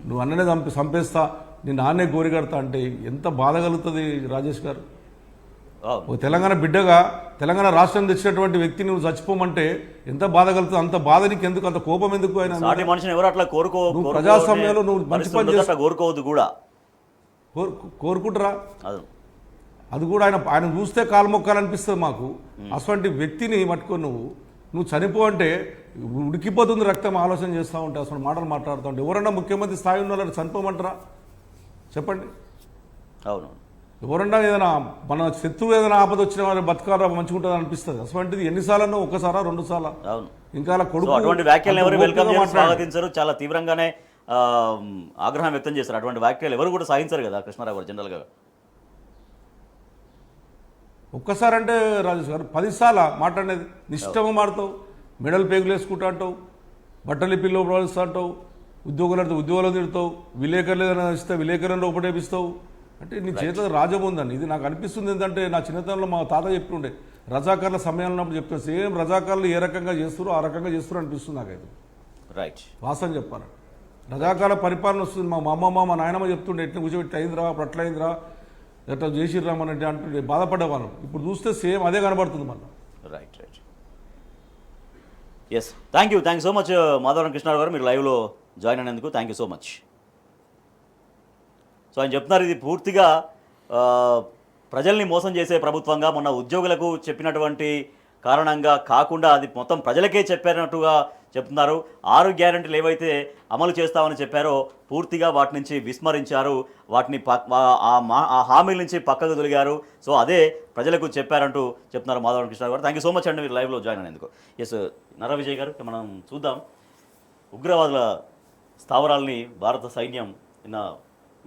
నువ్వు అన్ననే చంపేస్తా, నీ నాన్నే గోరిగడతా అంటే ఎంత బాధ కలుగుతుంది రాజేష్ గారు? ఓ తెలంగాణ బిడ్డగా తెలంగాణ రాష్ట్రం తెచ్చినటువంటి వ్యక్తిని నువ్వు చచ్చిపోమంటే ఎంత బాధ కలుగుతుంది? అంత బాధ నీకు ఎందుకు, అంత కోపం ఎందుకు? ఆయన మనిషిని ఎవరు అట్లా ప్రజాస్వామ్యంలో నువ్వు మంచి పని చేస్తా కోరుకోవద్దు కూడా కోరుకుంటారా? అది కూడా ఆయన చూస్తే కాలు మొక్కాలనిపిస్తుంది మాకు. అటువంటి వ్యక్తిని పట్టుకొని నువ్వు చనిపో అంటే ఉడికిపోతుంది రక్తం. ఆలోచన చేస్తూ ఉంటే అసలు మాటలు మాట్లాడుతూ ఉంటే ఎవరన్నా ముఖ్యమంత్రి స్థాయి ఉన్న వాళ్ళని చనిపోమంటారా చెప్పండి? అవును. ఎవరన్నా ఏదైనా మన శత్రువు ఏదైనా ఆపద వచ్చిన వాళ్ళు బతకాల మంచిగుంటుంది అనిపిస్తుంది. అటువంటిది ఎన్నిసార్లు, ఒకసారా 2 సార్లు? ఇంకా అలా కొడుకు అటువంటి వ్యాఖ్యలు ఎవరు వెల్కమ్ చేసి స్వాగతించరు, చాలా తీవ్రంగానే ఆగ్రహం వ్యక్తం చేస్తారు. అటువంటి వ్యాఖ్యలు ఎవరు కూడా సాధించారు కదా కృష్ణారావు గారు జనరల్గా. ఒక్కసారి అంటే రాజేష్ గారు 10 సార్లు మాట్లాడేది. నిష్టంగా మాడతావు, మెడల్ పేగులు వేసుకుంటా అంటావు, బట్టలు పిల్లో ప్రవహిస్తా అంటావు, ఉద్యోగాలు తిడతావు, విలేకరులు ఏదైనా ఇస్తే విలేకరులను ఒకటేపిస్తావు. అంటే నీ చేతిలో రాజ్యం ఉందండి. ఇది నాకు అనిపిస్తుంది ఏంటంటే నా చిన్నతనంలో మా తాత చెప్తుండే, రజాకార్ల సమయంలో ఉన్నప్పుడు చెప్తాను, సేమ్ రజాకార్లు ఏ రకంగా చేస్తారో ఆ రకంగా చేస్తారో అనిపిస్తుంది నాకైతే. రైట్, వాస్తవం చెప్పాలి. రజాకాల పరిపాలన వస్తుంది. మా అమ్మమ్మ మా నాయనమ్మ చెప్తుండే ఎట్లా కూర్చోబెట్టి అయిందిరా అప్పుడు అట్లా అయిందిరా ఎట్లా చేసిర్రామనంటే అంటుండే బాధపడేవాళ్ళం. ఇప్పుడు చూస్తే సేమ్ అదే కనబడుతుంది మళ్ళీ. Right right yes thank you so much Madhavaram Krishnarao గారు, మీరు లైవ్లో జాయిన్ అయినందుకు thank you so much. So ఆయన చెప్తున్నారు ఇది పూర్తిగా ప్రజల్ని మోసం చేసే ప్రభుత్వంగా, మొన్న ఉద్యోగులకు చెప్పినటువంటి కారణంగా కాకుండా అది మొత్తం ప్రజలకే చెప్పినట్టుగా చెప్తున్నారు. 6 గ్యారెంటీలు ఏవైతే అమలు చేస్తామని చెప్పారో పూర్తిగా వాటి నుంచి విస్మరించారు, వాటిని ఆ హామీల నుంచి పక్కకు తొలిగారు. సో అదే ప్రజలకు చెప్పారంటూ చెప్తున్నారు మాధవరం కృష్ణారావు గారు. థ్యాంక్ యూ సో మచ్ అండి మీరు లైవ్లో జాయిన్ అయినందుకు. ఎస్ నర విజయ్ గారు, మనం చూద్దాం ఉగ్రవాదుల స్థావరాలని భారత సైన్యం నిన్న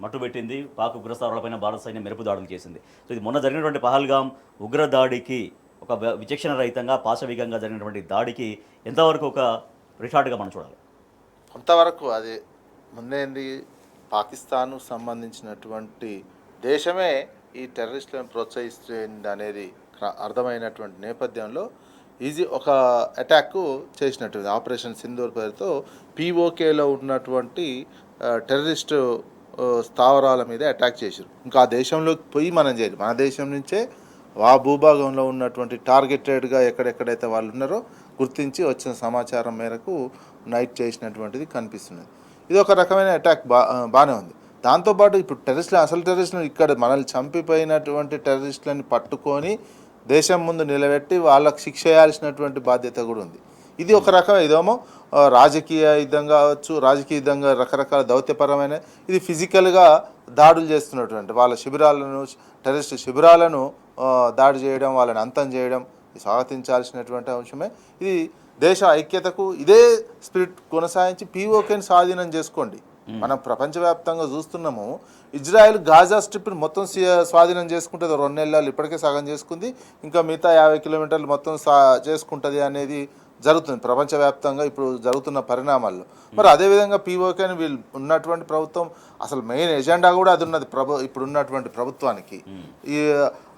మట్టుబెట్టింది. పాక్ ఉగ్ర స్థావరాలపైన భారత సైన్యం మెరుపు దాడులు చేసింది. సో ఇది మొన్న జరిగినటువంటి పహల్గాం ఉగ్రదాడికి ఒక విచక్షణ రహితంగా పాశవికంగా జరిగినటువంటి దాడికి ఎంతవరకు ఒక రిటార్ట్గా మనం చూడాలి? కొంతవరకు అది ముందేంది పాకిస్తాన్కు సంబంధించినటువంటి దేశమే ఈ టెర్రరిస్టులను ప్రోత్సహిస్తుంది అనేది అర్థమైనటువంటి నేపథ్యంలో ఒక అటాక్ చేసినట్టు ఆపరేషన్ సింధూర్ పేరుతో పీఓకేలో ఉన్నటువంటి టెర్రరిస్టు స్థావరాల మీద అటాక్ చేశారు. ఇంకా ఆ దేశంలోకి పోయి మనం చేయాలి, మన దేశం నుంచే ఆ భూభాగంలో ఉన్నటువంటి టార్గెటెడ్గా ఎక్కడెక్కడైతే వాళ్ళు ఉన్నారో గుర్తించి వచ్చిన సమాచారం మేరకు నైట్ చేసినటువంటిది కనిపిస్తున్నది. ఇది ఒక రకమైన అటాక్ బాగానే ఉంది. దాంతోపాటు ఇప్పుడు అసలు టెర్రరిస్టులు ఇక్కడ మనల్ని చంపిపోయినటువంటి టెర్రరిస్టులని పట్టుకొని దేశం ముందు నిలబెట్టి వాళ్ళకి శిక్ష చేయాల్సినటువంటి బాధ్యత కూడా ఉంది. ఇది ఒక రకం, ఇదేమో రాజకీయ యుద్ధం కావచ్చు, రాజకీయ యుద్ధంగా రకరకాల దౌత్యపరమైన, ఇది ఫిజికల్గా దాడులు చేస్తున్నటువంటి వాళ్ళ శిబిరాలను, టెర్రరిస్ట్ శిబిరాలను దాడి చేయడం, వాళ్ళని అంతం చేయడం స్వాగతించాల్సినటువంటి అంశమే. ఇది దేశ ఐక్యతకు ఇదే స్పిరిట్ కొనసాగించి పీఓకేని స్వాధీనం చేసుకోండి. మనం ప్రపంచవ్యాప్తంగా చూస్తున్నాము, ఇజ్రాయెల్ గాజా స్ట్రిప్ని మొత్తం స్వాధీనం చేసుకుంటుంది 2 నెలలు, ఇప్పటికే సగం చేసుకుంది, ఇంకా మిగతా 50 కిలోమీటర్లు మొత్తం చేసుకుంటుంది అనేది జరుగుతుంది ప్రపంచవ్యాప్తంగా ఇప్పుడు జరుగుతున్న పరిణామాల్లో. మరి అదేవిధంగా పీఓకేని వీళ్ళు ఉన్నటువంటి ప్రభుత్వం అసలు మెయిన్ ఎజెండా కూడా అది ఉన్నది ఇప్పుడు ఉన్నటువంటి ప్రభుత్వానికి.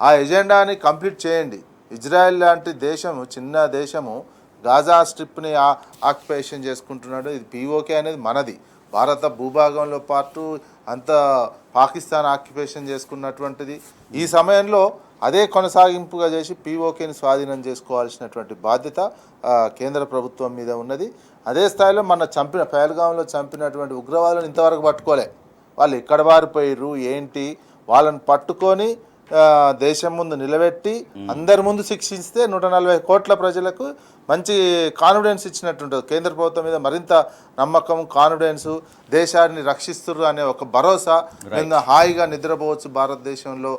ఆ ఎజెండాని కంప్లీట్ చేయండి. ఇజ్రాయెల్ లాంటి దేశము, చిన్న దేశము గాజా స్ట్రిప్ని ఆక్యుపేషన్ చేసుకుంటున్నాడు. ఇది పీఓకే అనేది మనది, భారత భూభాగంలో పాటు అంత పాకిస్తాన్ ఆక్యుపేషన్ చేసుకున్నటువంటిది. ఈ సమయంలో అదే కొనసాగింపుగా చేసి పీఓకేని స్వాధీనం చేసుకోవాల్సినటువంటి బాధ్యత కేంద్ర ప్రభుత్వం మీద ఉన్నది. అదే స్థాయిలో పహల్గాంలో చంపినటువంటి ఉగ్రవాదులను ఇంతవరకు పట్టుకోలే. వాళ్ళు ఎక్కడ వారిపోయారు ఏంటి, వాళ్ళని పట్టుకొని దేశం ముందు నిలబెట్టి అందరి ముందు శిక్షిస్తే 140 కోట్ల ప్రజలకు మంచి కాన్ఫిడెన్స్ ఇచ్చినట్టుంటుంది. కేంద్ర ప్రభుత్వం మీద మరింత నమ్మకం, కాన్ఫిడెన్స్, దేశాన్ని రక్షిస్తున్నారు అనే ఒక భరోసా, హాయిగా నిద్రపోవచ్చు భారతదేశంలో,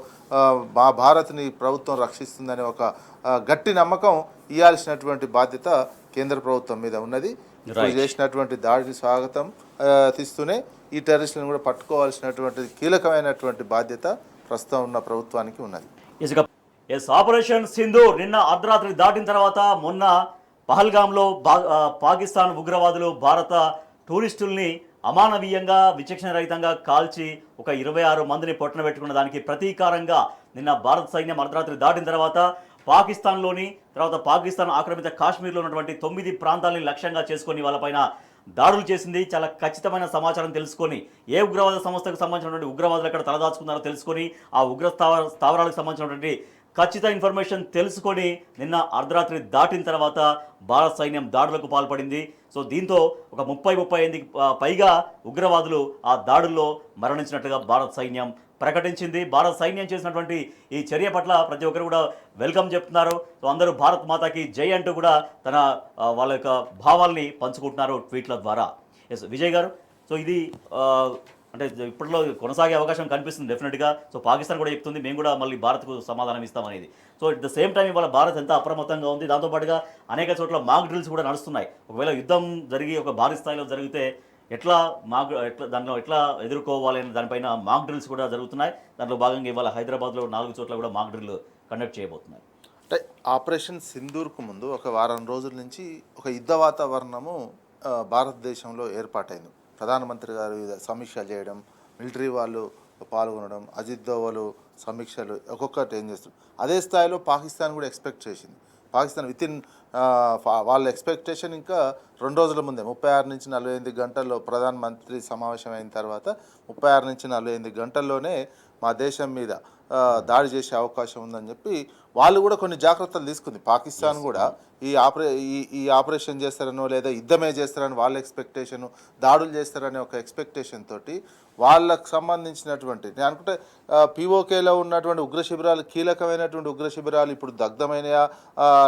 మా భారత్ని ప్రభుత్వం రక్షిస్తుందనే ఒక గట్టి నమ్మకం ఇవ్వాల్సినటువంటి బాధ్యత కేంద్ర ప్రభుత్వం మీద ఉన్నది. ఇప్పుడు చేసినటువంటి దాడిని స్వాగతం తీస్తూనే ఈ టెర్రరిస్టులను కూడా పట్టుకోవాల్సినటువంటి కీలకమైనటువంటి బాధ్యత ప్రస్తుతం ఉన్న ప్రభుత్వానికి ఉన్నది. ఆపరేషన్ సింధూర్ నిన్న అర్ధరాత్రి దాటిన తర్వాత మొన్న పహల్గాంలో పాకిస్తాన్ ఉగ్రవాదులు భారత టూరిస్టుల్ని అమానవీయంగా విచక్షణ రహితంగా కాల్చి ఒక 26 మందిని పొట్టన పెట్టుకున్న దానికి ప్రతీకారంగా నిన్న భారత సైన్యం అర్ధరాత్రి దాటిన తర్వాత పాకిస్తాన్ ఆక్రమిత కాశ్మీర్లో ఉన్నటువంటి 9 ప్రాంతాలని లక్ష్యంగా చేసుకొని వాళ్ళపైన దాడులు చేసింది. చాలా ఖచ్చితమైన సమాచారం తెలుసుకొని ఏ ఉగ్రవాద సంస్థకు సంబంధించినటువంటి ఉగ్రవాదులు ఎక్కడ తలదాచుకున్నారో తెలుసుకొని ఆ స్థావరాలకు సంబంధించినటువంటి ఖచ్చిత ఇన్ఫర్మేషన్ తెలుసుకొని నిన్న అర్ధరాత్రి దాటిన తర్వాత భారత సైన్యం దాడులకు పాల్పడింది. సో దీంతో ఒక 35 పైగా ఉగ్రవాదులు ఆ దాడుల్లో మరణించినట్టుగా భారత సైన్యం ప్రకటించింది. భారత సైన్యం చేసినటువంటి ఈ చర్య పట్ల ప్రతి ఒక్కరు కూడా వెల్కమ్ చెప్తున్నారు. సో అందరూ భారత్ మాతాకి జై అంటూ కూడా వాళ్ళ యొక్క భావాల్ని పంచుకుంటున్నారు ట్వీట్ల ద్వారా. ఎస్ విజయ్ గారు, సో ఇది అంటే ఇప్పట్లో కొనసాగే అవకాశం కనిపిస్తుంది డెఫినెట్గా. సో పాకిస్తాన్ కూడా చెప్తుంది మేము కూడా మళ్ళీ భారత్కు సమాధానం ఇస్తామనేది. So at the same time ఇవాళ భారత్ ఎంత అప్రమత్తంగా ఉంది. దాంతోపాటుగా అనేక చోట్ల మాక్ డ్రిల్స్ కూడా నడుస్తున్నాయి. ఒకవేళ యుద్ధం జరిగి ఒక భారీ స్థాయిలో జరిగితే దాంట్లో ఎట్లా ఎదుర్కోవాలి అనే దానిపైన మాక్ డ్రిల్స్ కూడా జరుగుతున్నాయి. దాంట్లో భాగంగా ఇవాళ హైదరాబాద్లో 4 చోట్ల కూడా మాక్ డ్రిల్ కండక్ట్ చేయబోతున్నారు. అంటే ఆపరేషన్ సింధూర్కు ముందు ఒక వారం రోజుల నుంచి ఒక యుద్ధ వాతావరణము భారతదేశంలో ఏర్పాటైంది. ప్రధానమంత్రి గారు సమీక్షలు చేయడం, మిలిటరీ వాళ్ళు పాల్గొనడం, అజిత్ దోవలు సమీక్షలు ఒక్కొక్కటి ఏం చేస్తారు. అదే స్థాయిలో పాకిస్తాన్ కూడా ఎక్స్పెక్ట్ చేసింది. పాకిస్తాన్ విత్ ఇన్ వాళ్ళ ఎక్స్పెక్టేషన్ ఇంకా 2 రోజుల ముందే 36 నుంచి 48 గంటల్లో ప్రధానమంత్రి సమావేశం అయిన తర్వాత 36 నుంచి 48 గంటల్లోనే మా దేశం మీద దాడి చేసే అవకాశం ఉందని చెప్పి వాళ్ళు కూడా కొన్ని జాగ్రత్తలు తీసుకుంది. పాకిస్తాన్ కూడా ఈ ఆపరేషన్ చేస్తారనో లేదా యుద్ధమే చేస్తారని వాళ్ళ ఎక్స్పెక్టేషన్, దాడులు చేస్తారనే ఒక ఎక్స్పెక్టేషన్ తోటి వాళ్ళకు సంబంధించినటువంటి నేను అనుకుంటే పీఓకేలో ఉన్నటువంటి ఉగ్ర శిబిరాలు కీలకమైనటువంటి ఉగ్ర శిబిరాలు ఇప్పుడు దగ్ధమైనయా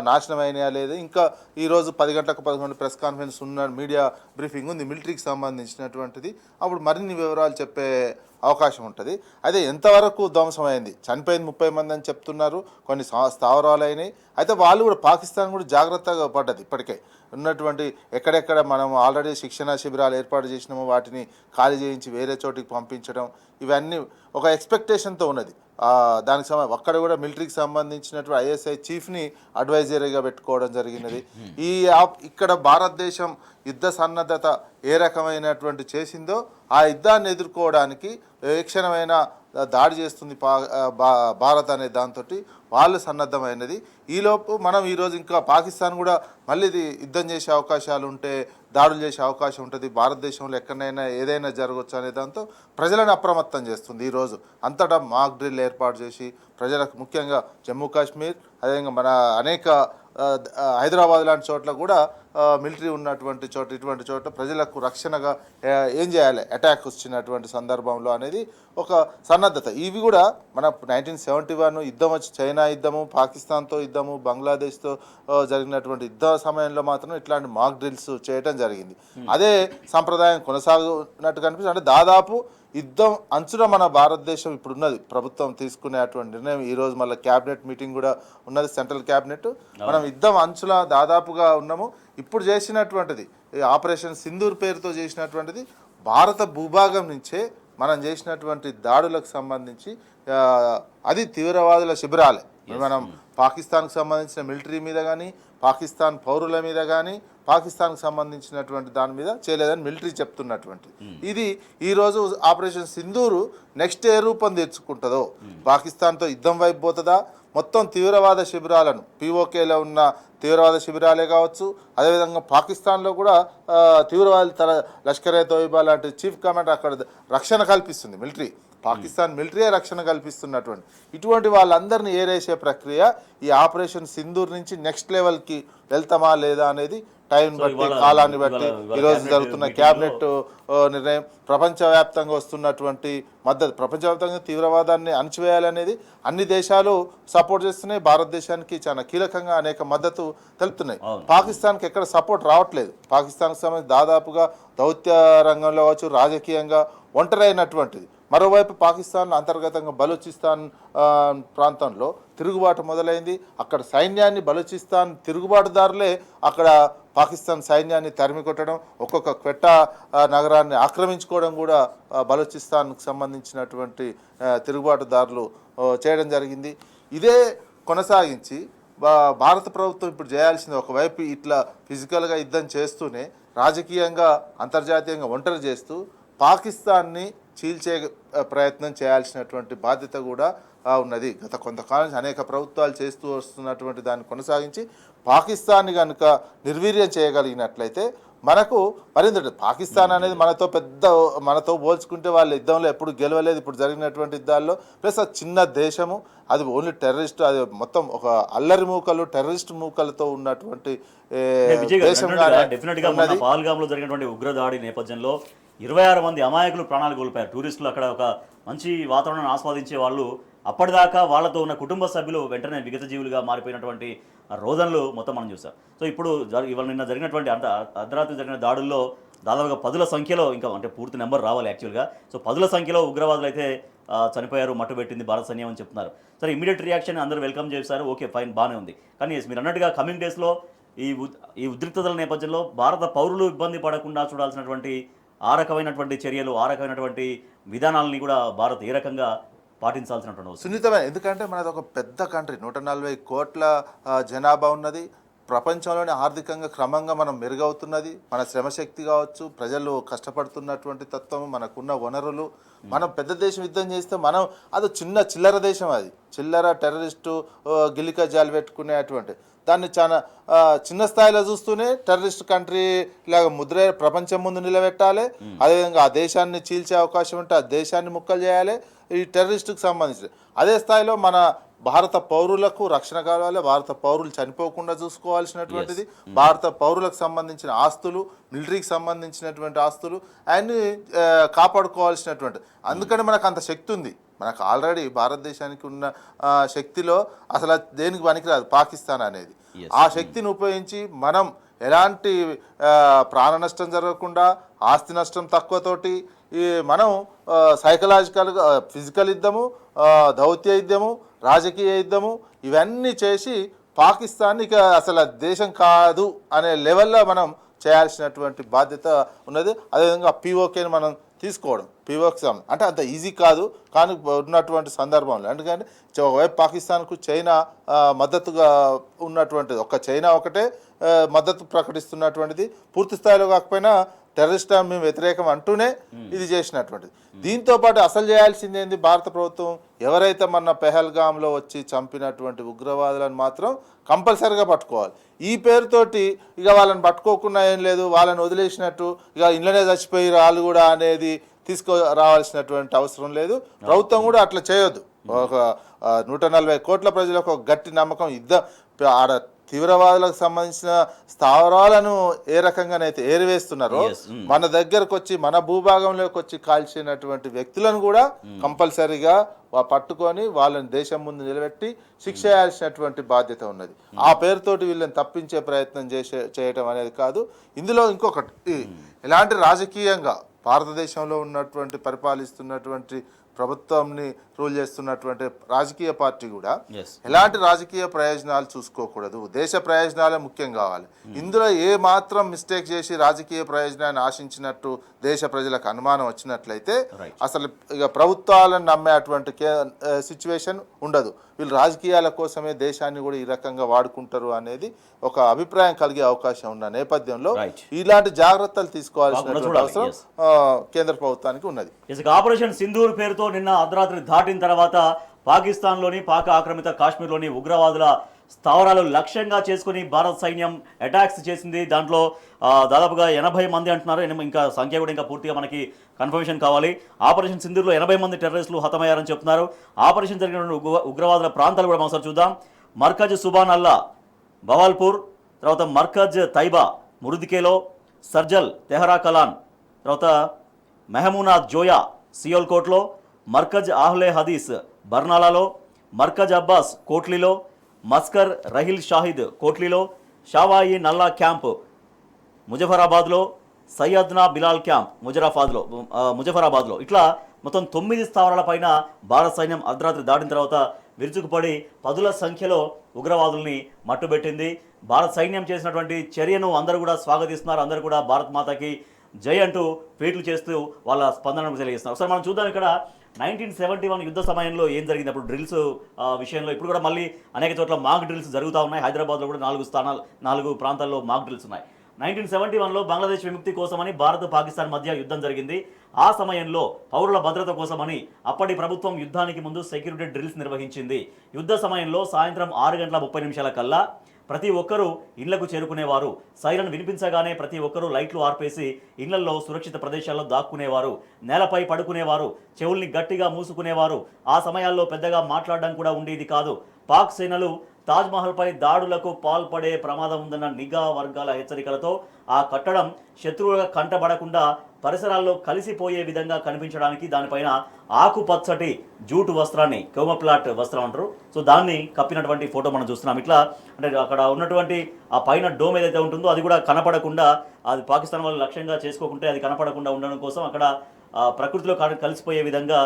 నాశనమైనయా లేదు. ఇంకా ఈరోజు 10 గంటలకు 11 ప్రెస్ కాన్ఫరెన్స్ ఉన్న మీడియా బ్రీఫింగ్ ఉంది మిలిటరీకి సంబంధించినటువంటిది. అప్పుడు మరిన్ని వివరాలు చెప్పే అవకాశం ఉంటుంది. అయితే ఎంతవరకు ధ్వంసమైంది, చనిపోయింది 30 మంది అని చెప్తున్నారు, కొన్ని స్థావరాలు అయినాయి. అయితే వాళ్ళు కూడా పాకిస్తాన్ కూడా జాగ్రత్తగా పడ్డది. ఇప్పటికే ఉన్నటువంటి ఎక్కడెక్కడ మనం ఆల్రెడీ శిక్షణ శిబిరాలు ఏర్పాటు చేసినామో వాటిని ఖాళీ చేయించి వేరే చోటికి పంపించడం, ఇవన్నీ ఒక ఎక్స్పెక్టేషన్తో ఉన్నది. దానికి అక్కడ కూడా మిలిటరీకి సంబంధించినటువంటి ఐఎస్ఐ చీఫ్ని అడ్వైజరీగా పెట్టుకోవడం జరిగినది. ఇక్కడ భారతదేశం యుద్ధ సన్నద్ధత ఏ రకమైనటువంటి చేసిందో ఆ యుద్ధాన్ని ఎదుర్కోవడానికి ఏ క్షణమైన దాడి చేస్తుంది భారత్ అనే దాంతో వాళ్ళు సన్నద్ధమైనది. ఈలోపు మనం ఈరోజు ఇంకా పాకిస్తాన్ కూడా మళ్ళీ యుద్ధం చేసే అవకాశాలు ఉంటే దాడులు చేసే అవకాశం ఉంటుంది, భారతదేశంలో ఎక్కడైనా ఏదైనా జరగవచ్చు అనే దాంతో ప్రజలను అప్రమత్తం చేస్తుంది. ఈరోజు అంతటా మాక్ డ్రిల్ ఏర్పాటు చేసి ప్రజలకు ముఖ్యంగా జమ్మూ కాశ్మీర్ అదేవిధంగా మన అనేక హైదరాబాద్ లాంటి చోట్ల కూడా మిలిటరీ ఉన్నటువంటి చోట ఇటువంటి చోట ప్రజలకు రక్షణగా ఏం చేయాలి అటాక్ వచ్చినటువంటి సందర్భంలో అనేది ఒక సన్నద్ధత. ఇవి కూడా మన 1971 యుద్ధం వచ్చి చైనా యుద్ధము, పాకిస్తాన్తో యుద్ధము, బంగ్లాదేశ్తో జరిగినటువంటి యుద్ధ సమయంలో మాత్రం ఇట్లాంటి మాక్ డ్రిల్స్ చేయడం జరిగింది. అదే సంప్రదాయం కొనసాగునట్టు కనిపిస్తుంది. అంటే దాదాపు యుద్ధం అంచున మన భారతదేశం ఇప్పుడు ఉన్నది. ప్రభుత్వం తీసుకునేటువంటి నిర్ణయం ఈరోజు మళ్ళీ క్యాబినెట్ మీటింగ్ కూడా ఉన్నది, సెంట్రల్ క్యాబినెట్. మనం యుద్ధం అంచుల దాదాపుగా ఉన్నాము. ఇప్పుడు చేసినటువంటిది ఆపరేషన్ సింధూర్ పేరుతో చేసినటువంటిది భారత భూభాగం నుంచే మనం చేసినటువంటి దాడులకు సంబంధించి అది తీవ్రవాదుల శిబిరాలే. మనం పాకిస్తాన్కు సంబంధించిన మిలిటరీ మీద కానీ, పాకిస్తాన్ పౌరుల మీద కానీ, పాకిస్తాన్కు సంబంధించినటువంటి దాని మీద చేయలేదని మిలిటరీ చెప్తున్నటువంటిది. ఇది ఈరోజు ఆపరేషన్ సింధూరు నెక్స్ట్ ఏ రూపం తెచ్చుకుంటుందో, పాకిస్తాన్తో యుద్ధం వైపు పోతుందా, మొత్తం తీవ్రవాద శిబిరాలను పీఓకేలో ఉన్న తీవ్రవాద శిబిరాలే కావచ్చు, అదేవిధంగా పాకిస్తాన్లో కూడా తీవ్రవాద లష్కరే తోయిబా లాంటి చీఫ్ కమాండర్ అక్కడ రక్షణ కల్పిస్తుంది మిలిటరీ, పాకిస్తాన్ మిలిటరీ రక్షణ కల్పిస్తున్నటువంటి ఇటువంటి వాళ్ళందరినీ ఏరేసే ప్రక్రియ ఈ ఆపరేషన్ సింధూర్ నుంచి నెక్స్ట్ లెవెల్కి వెళ్తామా లేదా అనేది టైం బట్టి కాలాన్ని బట్టి ఈరోజు జరుగుతున్న క్యాబినెట్ నిర్ణయం, ప్రపంచవ్యాప్తంగా వస్తున్నటువంటి మద్దతు, ప్రపంచవ్యాప్తంగా తీవ్రవాదాన్ని అణచివేయాలనేది అన్ని దేశాలు సపోర్ట్ చేస్తున్నాయి. భారతదేశానికి చాలా కీలకంగా అనేక మద్దతు తెలుపుతున్నాయి. పాకిస్తాన్కి ఎక్కడ సపోర్ట్ రావట్లేదు. పాకిస్తాన్కి సంబంధించి దాదాపుగా దౌత్య రంగంలో కావచ్చు, రాజకీయంగా ఒంటరైనటువంటిది. మరోవైపు పాకిస్తాన్ అంతర్గతంగా బలూచిస్తాన్ ప్రాంతంలో తిరుగుబాటు మొదలైంది. అక్కడ సైన్యాన్ని బలూచిస్తాన్ తిరుగుబాటుదారులే అక్కడ పాకిస్తాన్ సైన్యాన్ని తరిమి కొట్టడం, ఒక్కొక్క క్వెట్టా నగరాన్ని ఆక్రమించుకోవడం కూడా బలూచిస్తాన్కి సంబంధించినటువంటి తిరుగుబాటుదారులు చేయడం జరిగింది. ఇదే కొనసాగించి భారత ప్రభుత్వం ఇప్పుడు చేయాల్సింది ఒకవైపు ఇట్లా ఫిజికల్గా యుద్ధం చేస్తూనే రాజకీయంగా అంతర్జాతీయంగా ఒంటరి చేస్తూ పాకిస్తాన్ని చీల్చే ప్రయత్నం చేయాల్సినటువంటి బాధ్యత కూడా ఉన్నది. గత కొంతకాలం నుంచి అనేక ప్రభుత్వాలు చేస్తూ వస్తున్నటువంటి దాన్ని కొనసాగించి పాకిస్తాన్ని కనుక నిర్వీర్యం చేయగలిగినట్లయితే మనకు మరింత పాకిస్తాన్ అనేది మనతో పోల్చుకుంటే వాళ్ళ యుద్ధంలో ఎప్పుడు గెలవలేదు. ఇప్పుడు జరిగినటువంటి యుద్ధాల్లో ప్లస్ అది చిన్న దేశము, అది ఓన్లీ టెర్రరిస్ట్, అది మొత్తం ఒక అల్లరి మూకలు టెర్రరిస్ట్ మూకలతో ఉన్నటువంటి పహల్గామ్లో జరిగినటువంటి ఉగ్రదాడి నేపథ్యంలో 26 మంది అమాయకులు ప్రాణాలు కోల్పోయారు. టూరిస్టులు అక్కడ ఒక మంచి వాతావరణాన్ని ఆస్వాదించే వాళ్ళు అప్పటిదాకా వాళ్ళతో ఉన్న కుటుంబ సభ్యులు వెంటనే విగత జీవులుగా మారిపోయినటువంటి రోజులు మొత్తం మనం చూసాం. సో ఇప్పుడు ఇవాళ నిన్న జరిగినటువంటి అర్ధరాత్రి జరిగిన దాడుల్లో దాదాపుగా 10ల సంఖ్యలో, ఇంకా అంటే పూర్తి నెంబర్ రావాలి యాక్చువల్గా, సో 10ల సంఖ్యలో ఉగ్రవాదులు అయితే చనిపోయారు, మట్టుబెట్టింది భారత సైన్యం అని చెప్తున్నారు. సరే, ఇమీడియట్ రియాక్షన్ అందరూ వెల్కమ్ చేశారు, ఓకే ఫైన్, బాగానే ఉంది. కానీ మీరు అన్నట్టుగా కమింగ్ డేస్లో ఈ ఉద్రిక్తతల నేపథ్యంలో భారత పౌరులు ఇబ్బంది పడకుండా చూడాల్సినటువంటి ఆ రకమైనటువంటి చర్యలు, ఆ రకమైనటువంటి విధానాలని కూడా భారత్ ఏ రకంగా పాటించాల్సినటువంటి సున్నితమైన, ఎందుకంటే మనది ఒక పెద్ద కంట్రీ, 140 కోట్ల జనాభా ఉన్నది. ప్రపంచంలోనే ఆర్థికంగా క్రమంగా మనం మెరుగవుతున్నది. మన శ్రమశక్తి కావచ్చు, ప్రజలు కష్టపడుతున్నటువంటి తత్వం, మనకున్న వనరులు, మనం పెద్ద దేశం యుద్ధం చేస్తే అది చిల్లర దేశం, అది చిల్లర టెర్రరిస్టు గిలిక జాలు పెట్టుకునేటువంటి దాన్ని చాలా చిన్న స్థాయిలో చూస్తూనే టెర్రరిస్ట్ కంట్రీ లాగా ముద్ర ప్రపంచం ముందు నిలబెట్టాలి. అదేవిధంగా ఆ దేశాన్ని చీల్చే అవకాశం ఉంటే ఆ దేశాన్ని ముక్కలు చేయాలి. ఈ టెర్రరిస్టుకు సంబంధించి అదే స్థాయిలో మన భారత పౌరులకు రక్షణ కావాలి, భారత పౌరులు చనిపోకుండా చూసుకోవాల్సినటువంటిది, భారత పౌరులకు సంబంధించిన ఆస్తులు, మిలిటరీకి సంబంధించినటువంటి ఆస్తులు అన్నీ కాపాడుకోవాల్సినటువంటి. అందుకని మనకు అంత శక్తి ఉంది. మనకు ఆల్రెడీ భారతదేశానికి ఉన్న శక్తిలో అసలు దేనికి పనికిరాదు పాకిస్తాన్ అనేది. ఆ శక్తిని ఉపయోగించి మనం ఎలాంటి ప్రాణ నష్టం జరగకుండా, ఆస్తి నష్టం తక్కువతోటి మనం సైకలాజికల్గా ఫిజికల్ యుద్ధము, దౌత్య యుద్ధము, రాజకీయ యుద్ధము ఇవన్నీ చేసి పాకిస్తాన్ ఇక అసలు దేశం కాదు అనే లెవెల్లో మనం చేయాల్సినటువంటి బాధ్యత ఉన్నది. అదేవిధంగా పీఓకేని మనం తీసుకోవడం, పీఓకే అంటే అంత ఈజీ కాదు కానీ ఉన్నటువంటి సందర్భంలో. ఎందుకంటే ఒకవైపు పాకిస్తాన్కు చైనా మద్దతుగా ఉన్నటువంటిది, చైనా ఒకటే మద్దతు ప్రకటిస్తున్నటువంటిది, పూర్తి స్థాయిలో కాకపోయినా టెర్రరిస్ట్ మేము వ్యతిరేకం అంటూనే ఇది చేసినటువంటిది. దీంతో పాటు అసలు చేయాల్సింది ఏంది, భారత ప్రభుత్వం ఎవరైతే మన పెహల్గాంలో వచ్చి చంపినటువంటి ఉగ్రవాదులను మాత్రం కంపల్సరీగా పట్టుకోవాలి. ఈ పేరుతోటి ఇక వాళ్ళని పట్టుకోకుండా ఏం లేదు, వాళ్ళని వదిలేసినట్టు ఇక ఇంట్లోనే చచ్చిపోయి వాళ్ళు కూడా అనేది తీసుకురావాల్సినటువంటి అవసరం లేదు. ప్రభుత్వం కూడా అట్లా చేయొద్దు. ఒక 140 కోట్ల ప్రజలకు ఒక గట్టి నమ్మకం ఆడ తీవ్రవాదులకు సంబంధించిన స్థావరాలను ఏ రకంగానైతే ఏరివేస్తున్నారో మన దగ్గరకు వచ్చి మన భూభాగంలోకి వచ్చి కాల్చినటువంటి వ్యక్తులను కూడా కంపల్సరీగా పట్టుకొని వాళ్ళని దేశం ముందు నిలబెట్టి శిక్ష చేయాల్సినటువంటి బాధ్యత ఉన్నది. ఆ పేరుతోటి వీళ్ళని తప్పించే ప్రయత్నం చేయటం అనేది కాదు. ఇందులో ఇంకొకటి, ఎలాంటి రాజకీయంగా భారతదేశంలో ఉన్నటువంటి పరిపాలిస్తున్నటువంటి ప్రభుత్వంని రూల్ చేస్తున్నటువంటి రాజకీయ పార్టీ కూడా ఎలాంటి రాజకీయ ప్రయోజనాలు చూసుకోకూడదు, దేశ ప్రయోజనాలే ముఖ్యం కావాలి. ఇందులో ఏ మాత్రం మిస్టేక్ చేసి రాజకీయ ప్రయోజనాన్ని ఆశించినట్టు దేశ ప్రజలకు అనుమానం వచ్చినట్లయితే అసలు ఇక ప్రభుత్వాలను నమ్మే అటువంటి సిచ్యువేషన్ ఉండదు. వీళ్ళు రాజకీయాల కోసమే దేశాన్ని కూడా ఈ రకంగా వాడుకుంటారు అనేది ఒక అభిప్రాయం కలిగే అవకాశం ఉన్న నేపథ్యంలో ఇలాంటి జాగ్రత్తలు తీసుకోవాల్సిన అవసరం కేంద్ర ప్రభుత్వానికి ఉన్నది. ఆపరేషన్ సింధూర్ పేరుతో నిన్న అర్ధరాత్రి దాటిన తర్వాత పాకిస్తాన్లోని పాక్ ఆక్రమిత కాశ్మీర్లోని ఉగ్రవాదుల స్థావరాలు లక్ష్యంగా చేసుకుని భారత సైన్యం అటాక్స్ చేసింది. దాంట్లో దాదాపుగా 80 మంది అంటున్నారు. ఇంకా సంఖ్య కూడా ఇంకా పూర్తిగా మనకి కన్ఫర్మేషన్ కావాలి. ఆపరేషన్ సింధూర్లో 80 మంది టెర్రరిస్టులు హతమయ్యారని చెప్తున్నారు. ఆపరేషన్ జరిగిన ఉగ్రవాదుల ప్రాంతాలు కూడా ఒకసారి చూద్దాం. మర్కజ్ సుబాన్ అల్లా బవాల్పూర్, తర్వాత మర్కజ్ తైబా మురుద్కేలో, సర్జల్ తెహరా కలాన్, తర్వాత మెహమూనా జోయా సియోల్కోట్లో, మర్కజ్ ఆహ్లే హదీస్ బర్నాలాలో, మర్కజ్ అబ్బాస్ కోట్లీలో, మస్కర్ రహిల్ షాహిద్ కోట్లీలో, షావాయి నల్లా క్యాంప్ ముజఫరాబాద్లో, సయ్యద్నా బిలాల్ క్యాంప్ ముజఫరాబాద్లో ఇట్లా మొత్తం 9 స్థావరాలపైన భారత సైన్యం అర్ధరాత్రి దాటిన తర్వాత విరుచుకుపడి 10ల సంఖ్యలో ఉగ్రవాదుల్ని మట్టుబెట్టింది. భారత సైన్యం చేసినటువంటి చర్యను అందరూ కూడా స్వాగతిస్తున్నారు. అందరూ కూడా భారత్ మాతకి జై అంటూ ట్వీట్లు చేస్తూ వాళ్ళ స్పందనను తెలియజేస్తున్నారు. ఒకసారి మనం చూద్దాం ఇక్కడ 1971 యుద్ధ సమయంలో ఏం జరిగింది, అప్పుడు డ్రిల్స్ విషయంలో ఇప్పుడు కూడా మళ్ళీ అనేక చోట్ల మాక్ డ్రిల్స్ జరుగుతూ ఉన్నాయి. హైదరాబాద్లో కూడా 4 ప్రాంతాల్లో మాక్ డ్రిల్స్ ఉన్నాయి. 1971లో బంగ్లాదేశ్ విముక్తి కోసమని భారత్ పాకిస్తాన్ మధ్య యుద్ధం జరిగింది. ఆ సమయంలో పౌరుల భద్రత కోసమని అప్పటి ప్రభుత్వం యుద్ధానికి ముందు సెక్యూరిటీ డ్రిల్స్ నిర్వహించింది. యుద్ధ సమయంలో సాయంత్రం 6:30 కల్లా ప్రతి ఒక్కరూ ఇళ్లకు చేరుకునేవారు. సైరన్ వినిపించగానే ప్రతి ఒక్కరూ లైట్లు ఆర్పేసి ఇళ్లలో సురక్షిత ప్రదేశాల్లో దాక్కునేవారు. నేలపై పడుకునేవారు. చెవుల్ని గట్టిగా మూసుకునేవారు. ఆ సమయాల్లో పెద్దగా మాట్లాడడం కూడా ఉండేది కాదు. పాక్ సేనలు తాజ్మహల్పై దాడులకు పాల్పడే ప్రమాదం ఉందన్న నిఘా వర్గాల హెచ్చరికలతో ఆ కట్టడం శత్రువుల కంటబడకుండా పరిసరాల్లో కలిసిపోయే విధంగా కనిపించడానికి దానిపైన ఆకుపచ్చటి జూటు వస్త్రాన్ని, కోమప్లాట్ వస్త్రం అంటారు, సో దాన్ని కప్పినటువంటి ఫోటో మనం చూస్తున్నాం. ఇట్లా అంటే అక్కడ ఉన్నటువంటి ఆ పైన డోమ్ ఏదైతే ఉంటుందో అది కూడా కనపడకుండా, అది పాకిస్తాన్ వాళ్ళు లక్ష్యంగా చేసుకోకుంటే అది కనపడకుండా ఉండడం కోసం అక్కడ ప్రకృతిలో కలిసిపోయే విధంగా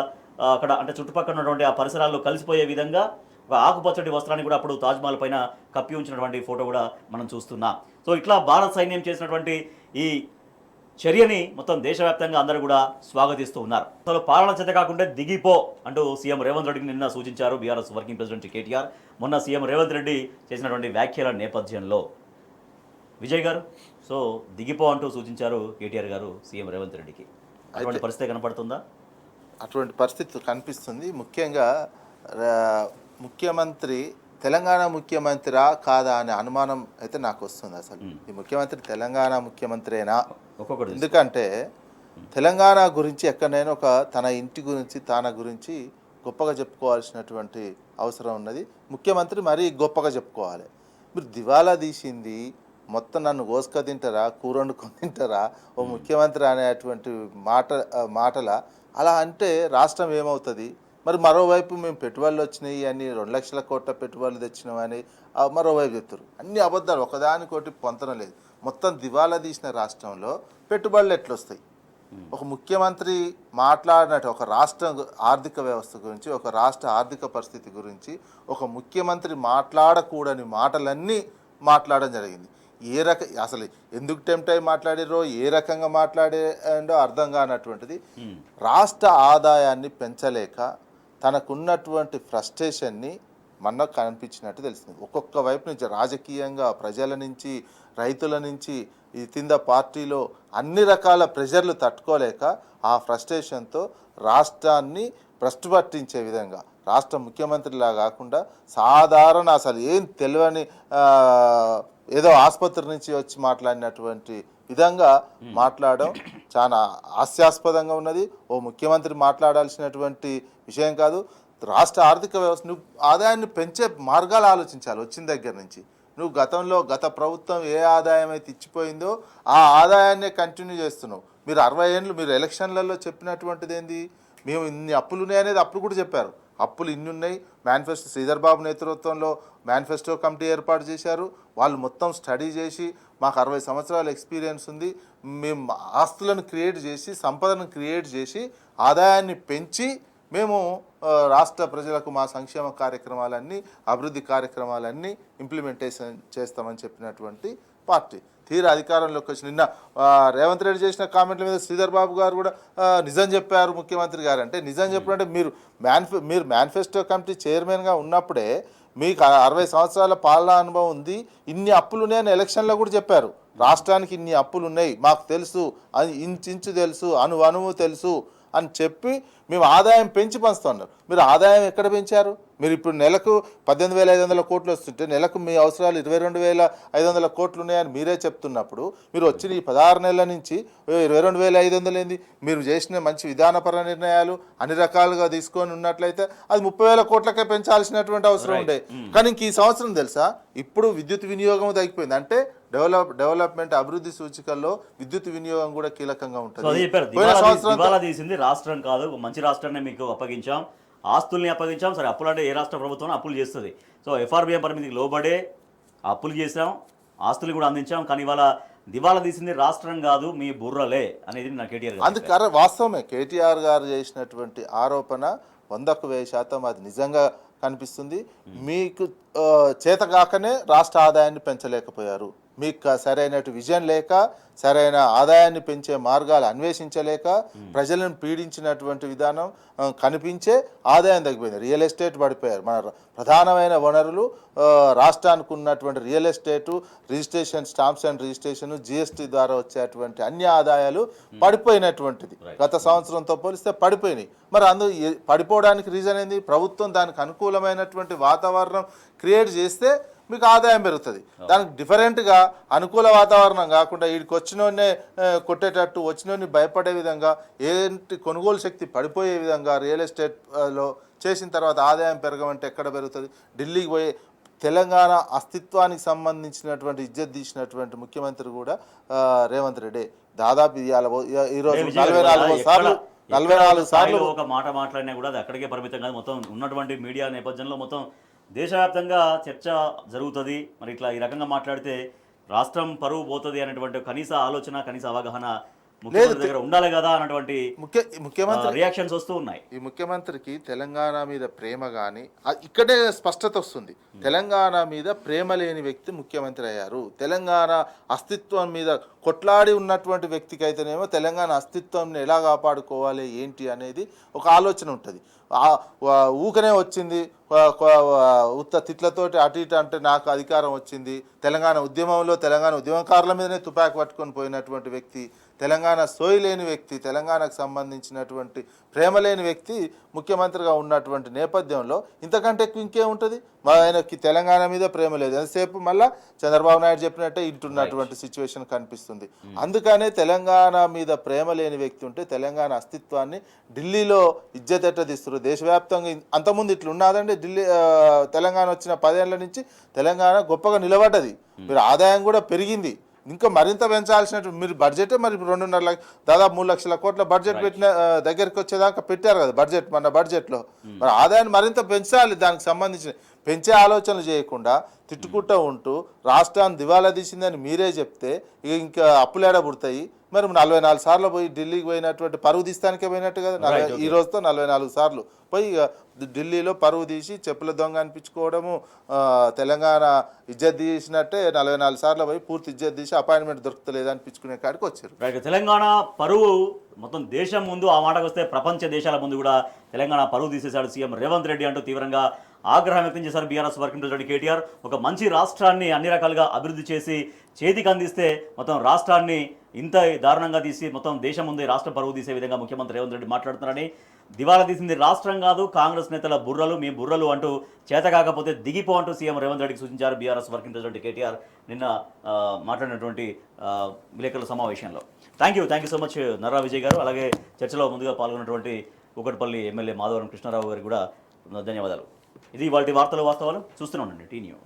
అక్కడ అంటే చుట్టుపక్కల ఉన్నటువంటి ఆ పరిసరాల్లో కలిసిపోయే విధంగా ఒక ఆకుపచ్చటి వస్త్రాన్ని కూడా అప్పుడు తాజ్మహల్ పైన కప్పి ఉంచినటువంటి ఫోటో కూడా మనం చూస్తున్నాం. సో ఇట్లా భారత సైన్యం చేసినటువంటి ఈ చర్యని మొత్తం దేశవ్యాప్తంగా అందరూ కూడా స్వాగతిస్తూ ఉన్నారు. అసలు పాలన చేత కాకుండా దిగిపో అంటూ సీఎం రేవంత్ రెడ్డికి నిన్న సూచించారు బీఆర్ఎస్ వర్కింగ్ ప్రెసిడెంట్ కేటీఆర్. మొన్న సీఎం రేవంత్ రెడ్డి చేసినటువంటి వ్యాఖ్యల నేపథ్యంలో విజయ్ గారు, సో దిగిపో అంటూ సూచించారు కేటీఆర్ గారు సీఎం రేవంత్ రెడ్డికి. అటువంటి పరిస్థితి కనపడుతుందా? అటువంటి పరిస్థితి కనిపిస్తుంది. ముఖ్యంగా ముఖ్యమంత్రి తెలంగాణ ముఖ్యమంత్రా కాదా అనే అనుమానం అయితే నాకు వస్తుంది. అసలు ఈ ముఖ్యమంత్రి తెలంగాణ ముఖ్యమంత్రేనా? ఒక్కొక్కటి ఎందుకంటే తెలంగాణ గురించి ఎక్కడైనా ఒక తన ఇంటి గురించి తన గురించి గొప్పగా చెప్పుకోవాల్సినటువంటి అవసరం ఉన్నది. ముఖ్యమంత్రి మరీ గొప్పగా చెప్పుకోవాలి. మీరు దివాలా తీసింది మొత్తం నన్ను కోసుక తింటారా, కూర వండుకొని తింటారా ఓ ముఖ్యమంత్రి అనేటువంటి మాటల అలా అంటే రాష్ట్రం ఏమవుతుంది? మరి మరోవైపు మేము పెట్టుబడులు వచ్చినాయి అని 2 లక్షల కోట్ల పెట్టుబడులు తెచ్చినామని మరోవైపు చెప్తారు. అన్ని అబద్ధాలు, ఒకదానికోటి పొంతన లేదు. మొత్తం దివాలా తీసిన రాష్ట్రంలో పెట్టుబడులు ఎట్లొస్తాయి? ఒక ముఖ్యమంత్రి మాట్లాడినట్టు ఒక రాష్ట్ర ఆర్థిక వ్యవస్థ గురించి, ఒక రాష్ట్ర ఆర్థిక పరిస్థితి గురించి ఒక ముఖ్యమంత్రి మాట్లాడకూడని మాటలన్నీ మాట్లాడడం జరిగింది. అసలు ఎందుకు టెంప్ట్ అయి మాట్లాడారో, ఏ రకంగా మాట్లాడారో అర్థం కానటువంటిది. రాష్ట్ర ఆదాయాన్ని పెంచలేక తనకున్నటువంటి ఫ్రస్ట్రేషన్ని మనకు కనిపించినట్టు తెలిసింది. ఒక్కొక్క వైపు నుంచి రాజకీయంగా, ప్రజల నుంచి, రైతుల నుంచి, కింద పార్టీలో అన్ని రకాల ప్రెషర్లు తట్టుకోలేక ఆ ఫ్రస్ట్రేషన్తో రాష్ట్రాన్ని భ్రష్టు పట్టించే విధంగా, రాష్ట్ర ముఖ్యమంత్రిలా కాకుండా సాధారణ అసలు ఏం తెలియని ఏదో ఆసుపత్రి నుంచి వచ్చి మాట్లాడినటువంటి విధంగా మాట్లాడడం చాలా హాస్యాస్పదంగా ఉన్నది. ఓ ముఖ్యమంత్రి మాట్లాడాల్సినటువంటి విషయం కాదు. రాష్ట్ర ఆర్థిక వ్యవస్థ నువ్వు ఆదాయాన్ని పెంచే మార్గాలు ఆలోచించాలి. వచ్చిన దగ్గర నుంచి నువ్వు గత ప్రభుత్వం ఏ ఆదాయం అయితే ఇచ్చిపోయిందో ఆ ఆదాయాన్నే కంటిన్యూ చేస్తున్నావు. మీరు 60 ఏళ్ళు మీరు ఎలక్షన్లలో చెప్పినటువంటిది ఏంది? మేము ఇన్ని అప్పులు ఉన్నాయి అనేది అప్పుడు కూడా చెప్పారు. అప్పులు ఇన్ని ఉన్నాయి. మేనిఫెస్టో శ్రీధర్ బాబు నేతృత్వంలో మేనిఫెస్టో కమిటీ ఏర్పాటు చేశారు. వాళ్ళు మొత్తం స్టడీ చేసి మాకు 60 సంవత్సరాల ఎక్స్పీరియన్స్ ఉంది, మేము ఆస్తులను క్రియేట్ చేసి, సంపదను క్రియేట్ చేసి, ఆదాయాన్ని పెంచి మేము రాష్ట్ర ప్రజలకు మా సంక్షేమ కార్యక్రమాలన్నీ, అభివృద్ధి కార్యక్రమాలన్నీ ఇంప్లిమెంటేషన్ చేస్తామని చెప్పినటువంటి పార్టీ తీరా అధికారంలోకి వచ్చి నిన్న రేవంత్ రెడ్డి చేసిన కామెంట్ల మీద శ్రీధర్ బాబు గారు కూడా నిజం చెప్పారు ముఖ్యమంత్రి గారు. అంటే నిజం చెప్పారంటే మీరు మేనిఫెస్టో కమిటీ చైర్మన్గా ఉన్నప్పుడే మీకు 60 సంవత్సరాల పాలనా అనుభవం ఉంది, ఇన్ని అప్పులు ఉన్నాయని ఎలక్షన్లో కూడా చెప్పారు. రాష్ట్రానికి ఇన్ని అప్పులు ఉన్నాయి మాకు తెలుసు, అది ఇంచు తెలుసు, అణువు తెలుసు అని చెప్పి మేము ఆదాయం పెంచి పంచుతున్నారు. మీరు ఆదాయం ఎక్కడ పెంచారు? మీరు ఇప్పుడు నెలకు 18,500 కోట్లు వస్తుంటే నెలకు మీ అవసరాలు 22,500 కోట్లు ఉన్నాయని మీరే చెప్తున్నప్పుడు మీరు వచ్చిన ఈ 16 నెలల నుంచి 22,500 ఏంది? మీరు చేసిన మంచి విధానపర నిర్ణయాలు అన్ని రకాలుగా తీసుకొని ఉన్నట్లయితే అది 30,000 కోట్లకే పెంచాల్సినటువంటి అవసరం ఉండే. కానీ ఇంక ఈ సంవత్సరం తెలుసా ఇప్పుడు విద్యుత్ వినియోగం తగ్గిపోయింది. అంటే డెవలప్మెంట్ అభివృద్ధి సూచికల్లో విద్యుత్ వినియోగం కూడా కీలకంగా ఉంటుంది. తీసింది రాష్ట్రం కాదు, మంచి రాష్ట్రాన్ని మీకు అప్పగించాం, ఆస్తుల్ని అప్పగించాం. సరే అప్పులు అంటే ఏ రాష్ట్ర ప్రభుత్వం అప్పులు చేస్తుంది. సో ఎఫ్ఆర్బిఎం పరిమితికి లోబడే అప్పులు చేసాం, ఆస్తులు కూడా అందించాం. కానీ ఇవాళ దివాలా తీసింది రాష్ట్రం కాదు మీ బుర్రలే అనేది నా కేటీఆర్ గారు. అందుకు వాస్తవమే కేటీఆర్ గారు చేసినటువంటి ఆరోపణ 100% అది నిజంగా కనిపిస్తుంది. మీకు చేతగాకనే రాష్ట్ర ఆదాయాన్ని పెంచలేకపోయారు. మీకు సరైన విజన్ లేక, సరైన ఆదాయాన్ని పెంచే మార్గాలు అన్వేషించలేక, ప్రజలను పీడించినటువంటి విధానం కనిపించే ఆదాయం తగ్గిపోయింది. రియల్ ఎస్టేట్ పడిపోయారు. మన ప్రధానమైన వనరులు రాష్ట్రానికి ఉన్నటువంటి real estate, registration, stamps and registration, GST ద్వారా వచ్చేటువంటి అన్ని ఆదాయాలు పడిపోయినటువంటిది. గత సంవత్సరంతో పోలిస్తే పడిపోయినాయి. మరి పడిపోవడానికి రీజన్ ఏంది? ప్రభుత్వం దానికి అనుకూలమైనటువంటి వాతావరణం క్రియేట్ చేస్తే మీకు ఆదాయం పెరుగుతుంది. దానికి డిఫరెంట్గా అనుకూల వాతావరణం కాకుండా వీడికి వచ్చినోన్నే కొట్టేటట్టు, వచ్చినోన్ని భయపడే విధంగా, ఏంటి కొనుగోలు శక్తి పడిపోయే విధంగా రియల్ ఎస్టేట్లో చేసిన తర్వాత ఆదాయం పెరగమంటే ఎక్కడ పెరుగుతుంది? ఢిల్లీకి పోయే తెలంగాణ అస్తిత్వానికి సంబంధించినటువంటి ఇజ్జత్ తీసినటువంటి ముఖ్యమంత్రి కూడా రేవంత్ రెడ్డి. దాదాపు ఈరోజు 44 సార్లు ఒక మాట మాట్లాడినా కూడా అది అక్కడికే పరిమితం కాదు. మొత్తం ఉన్నటువంటి మీడియా నేపథ్యంలో మొత్తం దేశవ్యాప్తంగా చర్చ జరుగుతుంది. మరి ఇట్లా ఈ రకంగా మాట్లాడితే రాష్ట్రం పరువు పోతుంది అనేటువంటి కనీస ఆలోచన, కనీస అవగాహన ముఖ్యమంత్రి దగ్గర ఉండాలి కదా అన్నటువంటి ముఖ్యమంత్రి రియాక్షన్స్ వస్తూ ఉన్నాయి. ఈ ముఖ్యమంత్రికి తెలంగాణ మీద ప్రేమ కానీ ఇక్కడే స్పష్టత వస్తుంది. తెలంగాణ మీద ప్రేమ లేని వ్యక్తి ముఖ్యమంత్రి అయ్యారు. తెలంగాణ అస్తిత్వం మీద కొట్లాడి ఉన్నటువంటి వ్యక్తికి అయితేనేమో తెలంగాణ అస్తిత్వాన్ని ఎలా కాపాడుకోవాలి ఏంటి అనేది ఒక ఆలోచన ఉంటుంది. ఊకనే వచ్చింది ఉత్త తిట్లతోటి అటు ఇటు అంటే నాకు అధికారం వచ్చింది, తెలంగాణ ఉద్యమంలో తెలంగాణ ఉద్యమకారుల మీదనే తుపాకి పట్టుకొని పోయినటువంటి వ్యక్తి, తెలంగాణ సోయి లేని వ్యక్తి, తెలంగాణకు సంబంధించినటువంటి ప్రేమ లేని వ్యక్తి ముఖ్యమంత్రిగా ఉన్నటువంటి నేపథ్యంలో ఇంతకంటే ఎక్కువ ఇంకేముంటుంది? ఆయనకి తెలంగాణ మీద ప్రేమ లేదు. ఎంతసేపు మళ్ళీ చంద్రబాబు నాయుడు చెప్పినట్టే ఇంటున్నటువంటి సిచ్యువేషన్ కనిపిస్తుంది. అందుకనే తెలంగాణ మీద ప్రేమ లేని వ్యక్తి ఉంటే తెలంగాణ అస్తిత్వాన్ని ఢిల్లీలో ఇజ్జతెట్టదిస్తారు. దేశవ్యాప్తంగా అంతకుముందు ఇట్లా ఉన్నదండి. తెలంగాణ వచ్చిన 10 ఏళ్ల నుంచి తెలంగాణ గొప్పగా నిలబడ్డది. మీరు ఆదాయం కూడా పెరిగింది, ఇంకా మరింత పెంచాల్సినట్టు మీరు బడ్జెట్ మరి 2.5 దాదాపు 3 లక్షల కోట్ల బడ్జెట్ పెట్టిన దగ్గరికి వచ్చేదాకా పెట్టారు కదా బడ్జెట్, మన బడ్జెట్లో. మరి ఆదాయాన్ని మరింత పెంచాలి. దానికి సంబంధించిన పెంచే ఆలోచనలు చేయకుండా తిట్టుకుంటూ ఉంటూ రాష్ట్రాన్ని దివాలా తీసిందని మీరే చెప్తే ఇక ఇంకా అప్పులు ఏడబుడతాయి. మరి 44 సార్లు పోయి ఢిల్లీకి పోయినటువంటి పరువు తీస్తానికే పోయినట్టు కదా. ఈ రోజుతో 44 సార్లు పోయి ఢిల్లీలో పరువు తీసి చెప్పుల దొంగ అనిపించుకోవడము, తెలంగాణ ఇజ్జత్ తీసినట్టే 44 సార్లు పోయి పూర్తి ఇజ్జత్ తీసి అపాయింట్మెంట్ దొరుకుతలేదు అనిపించుకునే కాడికి వచ్చారు. తెలంగాణ పరువు మొత్తం దేశం ముందు, ఆ మాటకు వస్తే ప్రపంచ దేశాల ముందు కూడా తెలంగాణ పరువు తీసేశాడు సీఎం రేవంత్ రెడ్డి అంటూ తీవ్రంగా ఆగ్రహం వ్యక్తం చేశారు బీఆర్ఎస్ వర్కింగ్ ప్రెసిడెంట్ కేటీఆర్. ఒక మంచి రాష్ట్రాన్ని అన్ని రకాలుగా అభివృద్ధి చేసి చేతికి అందిస్తే మొత్తం రాష్ట్రాన్ని ఇంత దారుణంగా తీసి మొత్తం దేశం ముందు రాష్ట్ర పరువు తీసే విధంగా ముఖ్యమంత్రి రేవంత్ రెడ్డి మాట్లాడుతున్నారని, దివాలా తీసింది రాష్ట్రం కాదు కాంగ్రెస్ నేతల బుర్రలు, మీ బుర్రలు అంటూ చేత కాకపోతే దిగిపో అంటూ సీఎం రేవంత్ రెడ్డికి సూచించారు బీఆర్ఎస్ వర్కింగ్ ప్రెసిడెంట్ కేటీఆర్ నిన్న మాట్లాడినటువంటి విలేకరుల సమావేశంలో. Thank you so much Narra Vijay గారు. అలాగే చర్చలో ముందుగా పాల్గొన్నటువంటి కూకట్పల్లి ఎమ్మెల్యే మాధవరం కృష్ణారావు గారికి కూడా ధన్యవాదాలు. ఇది వాటి వార్తలు వాస్తవాలు. చూస్తూనే ఉండండి టీ న్యూస్.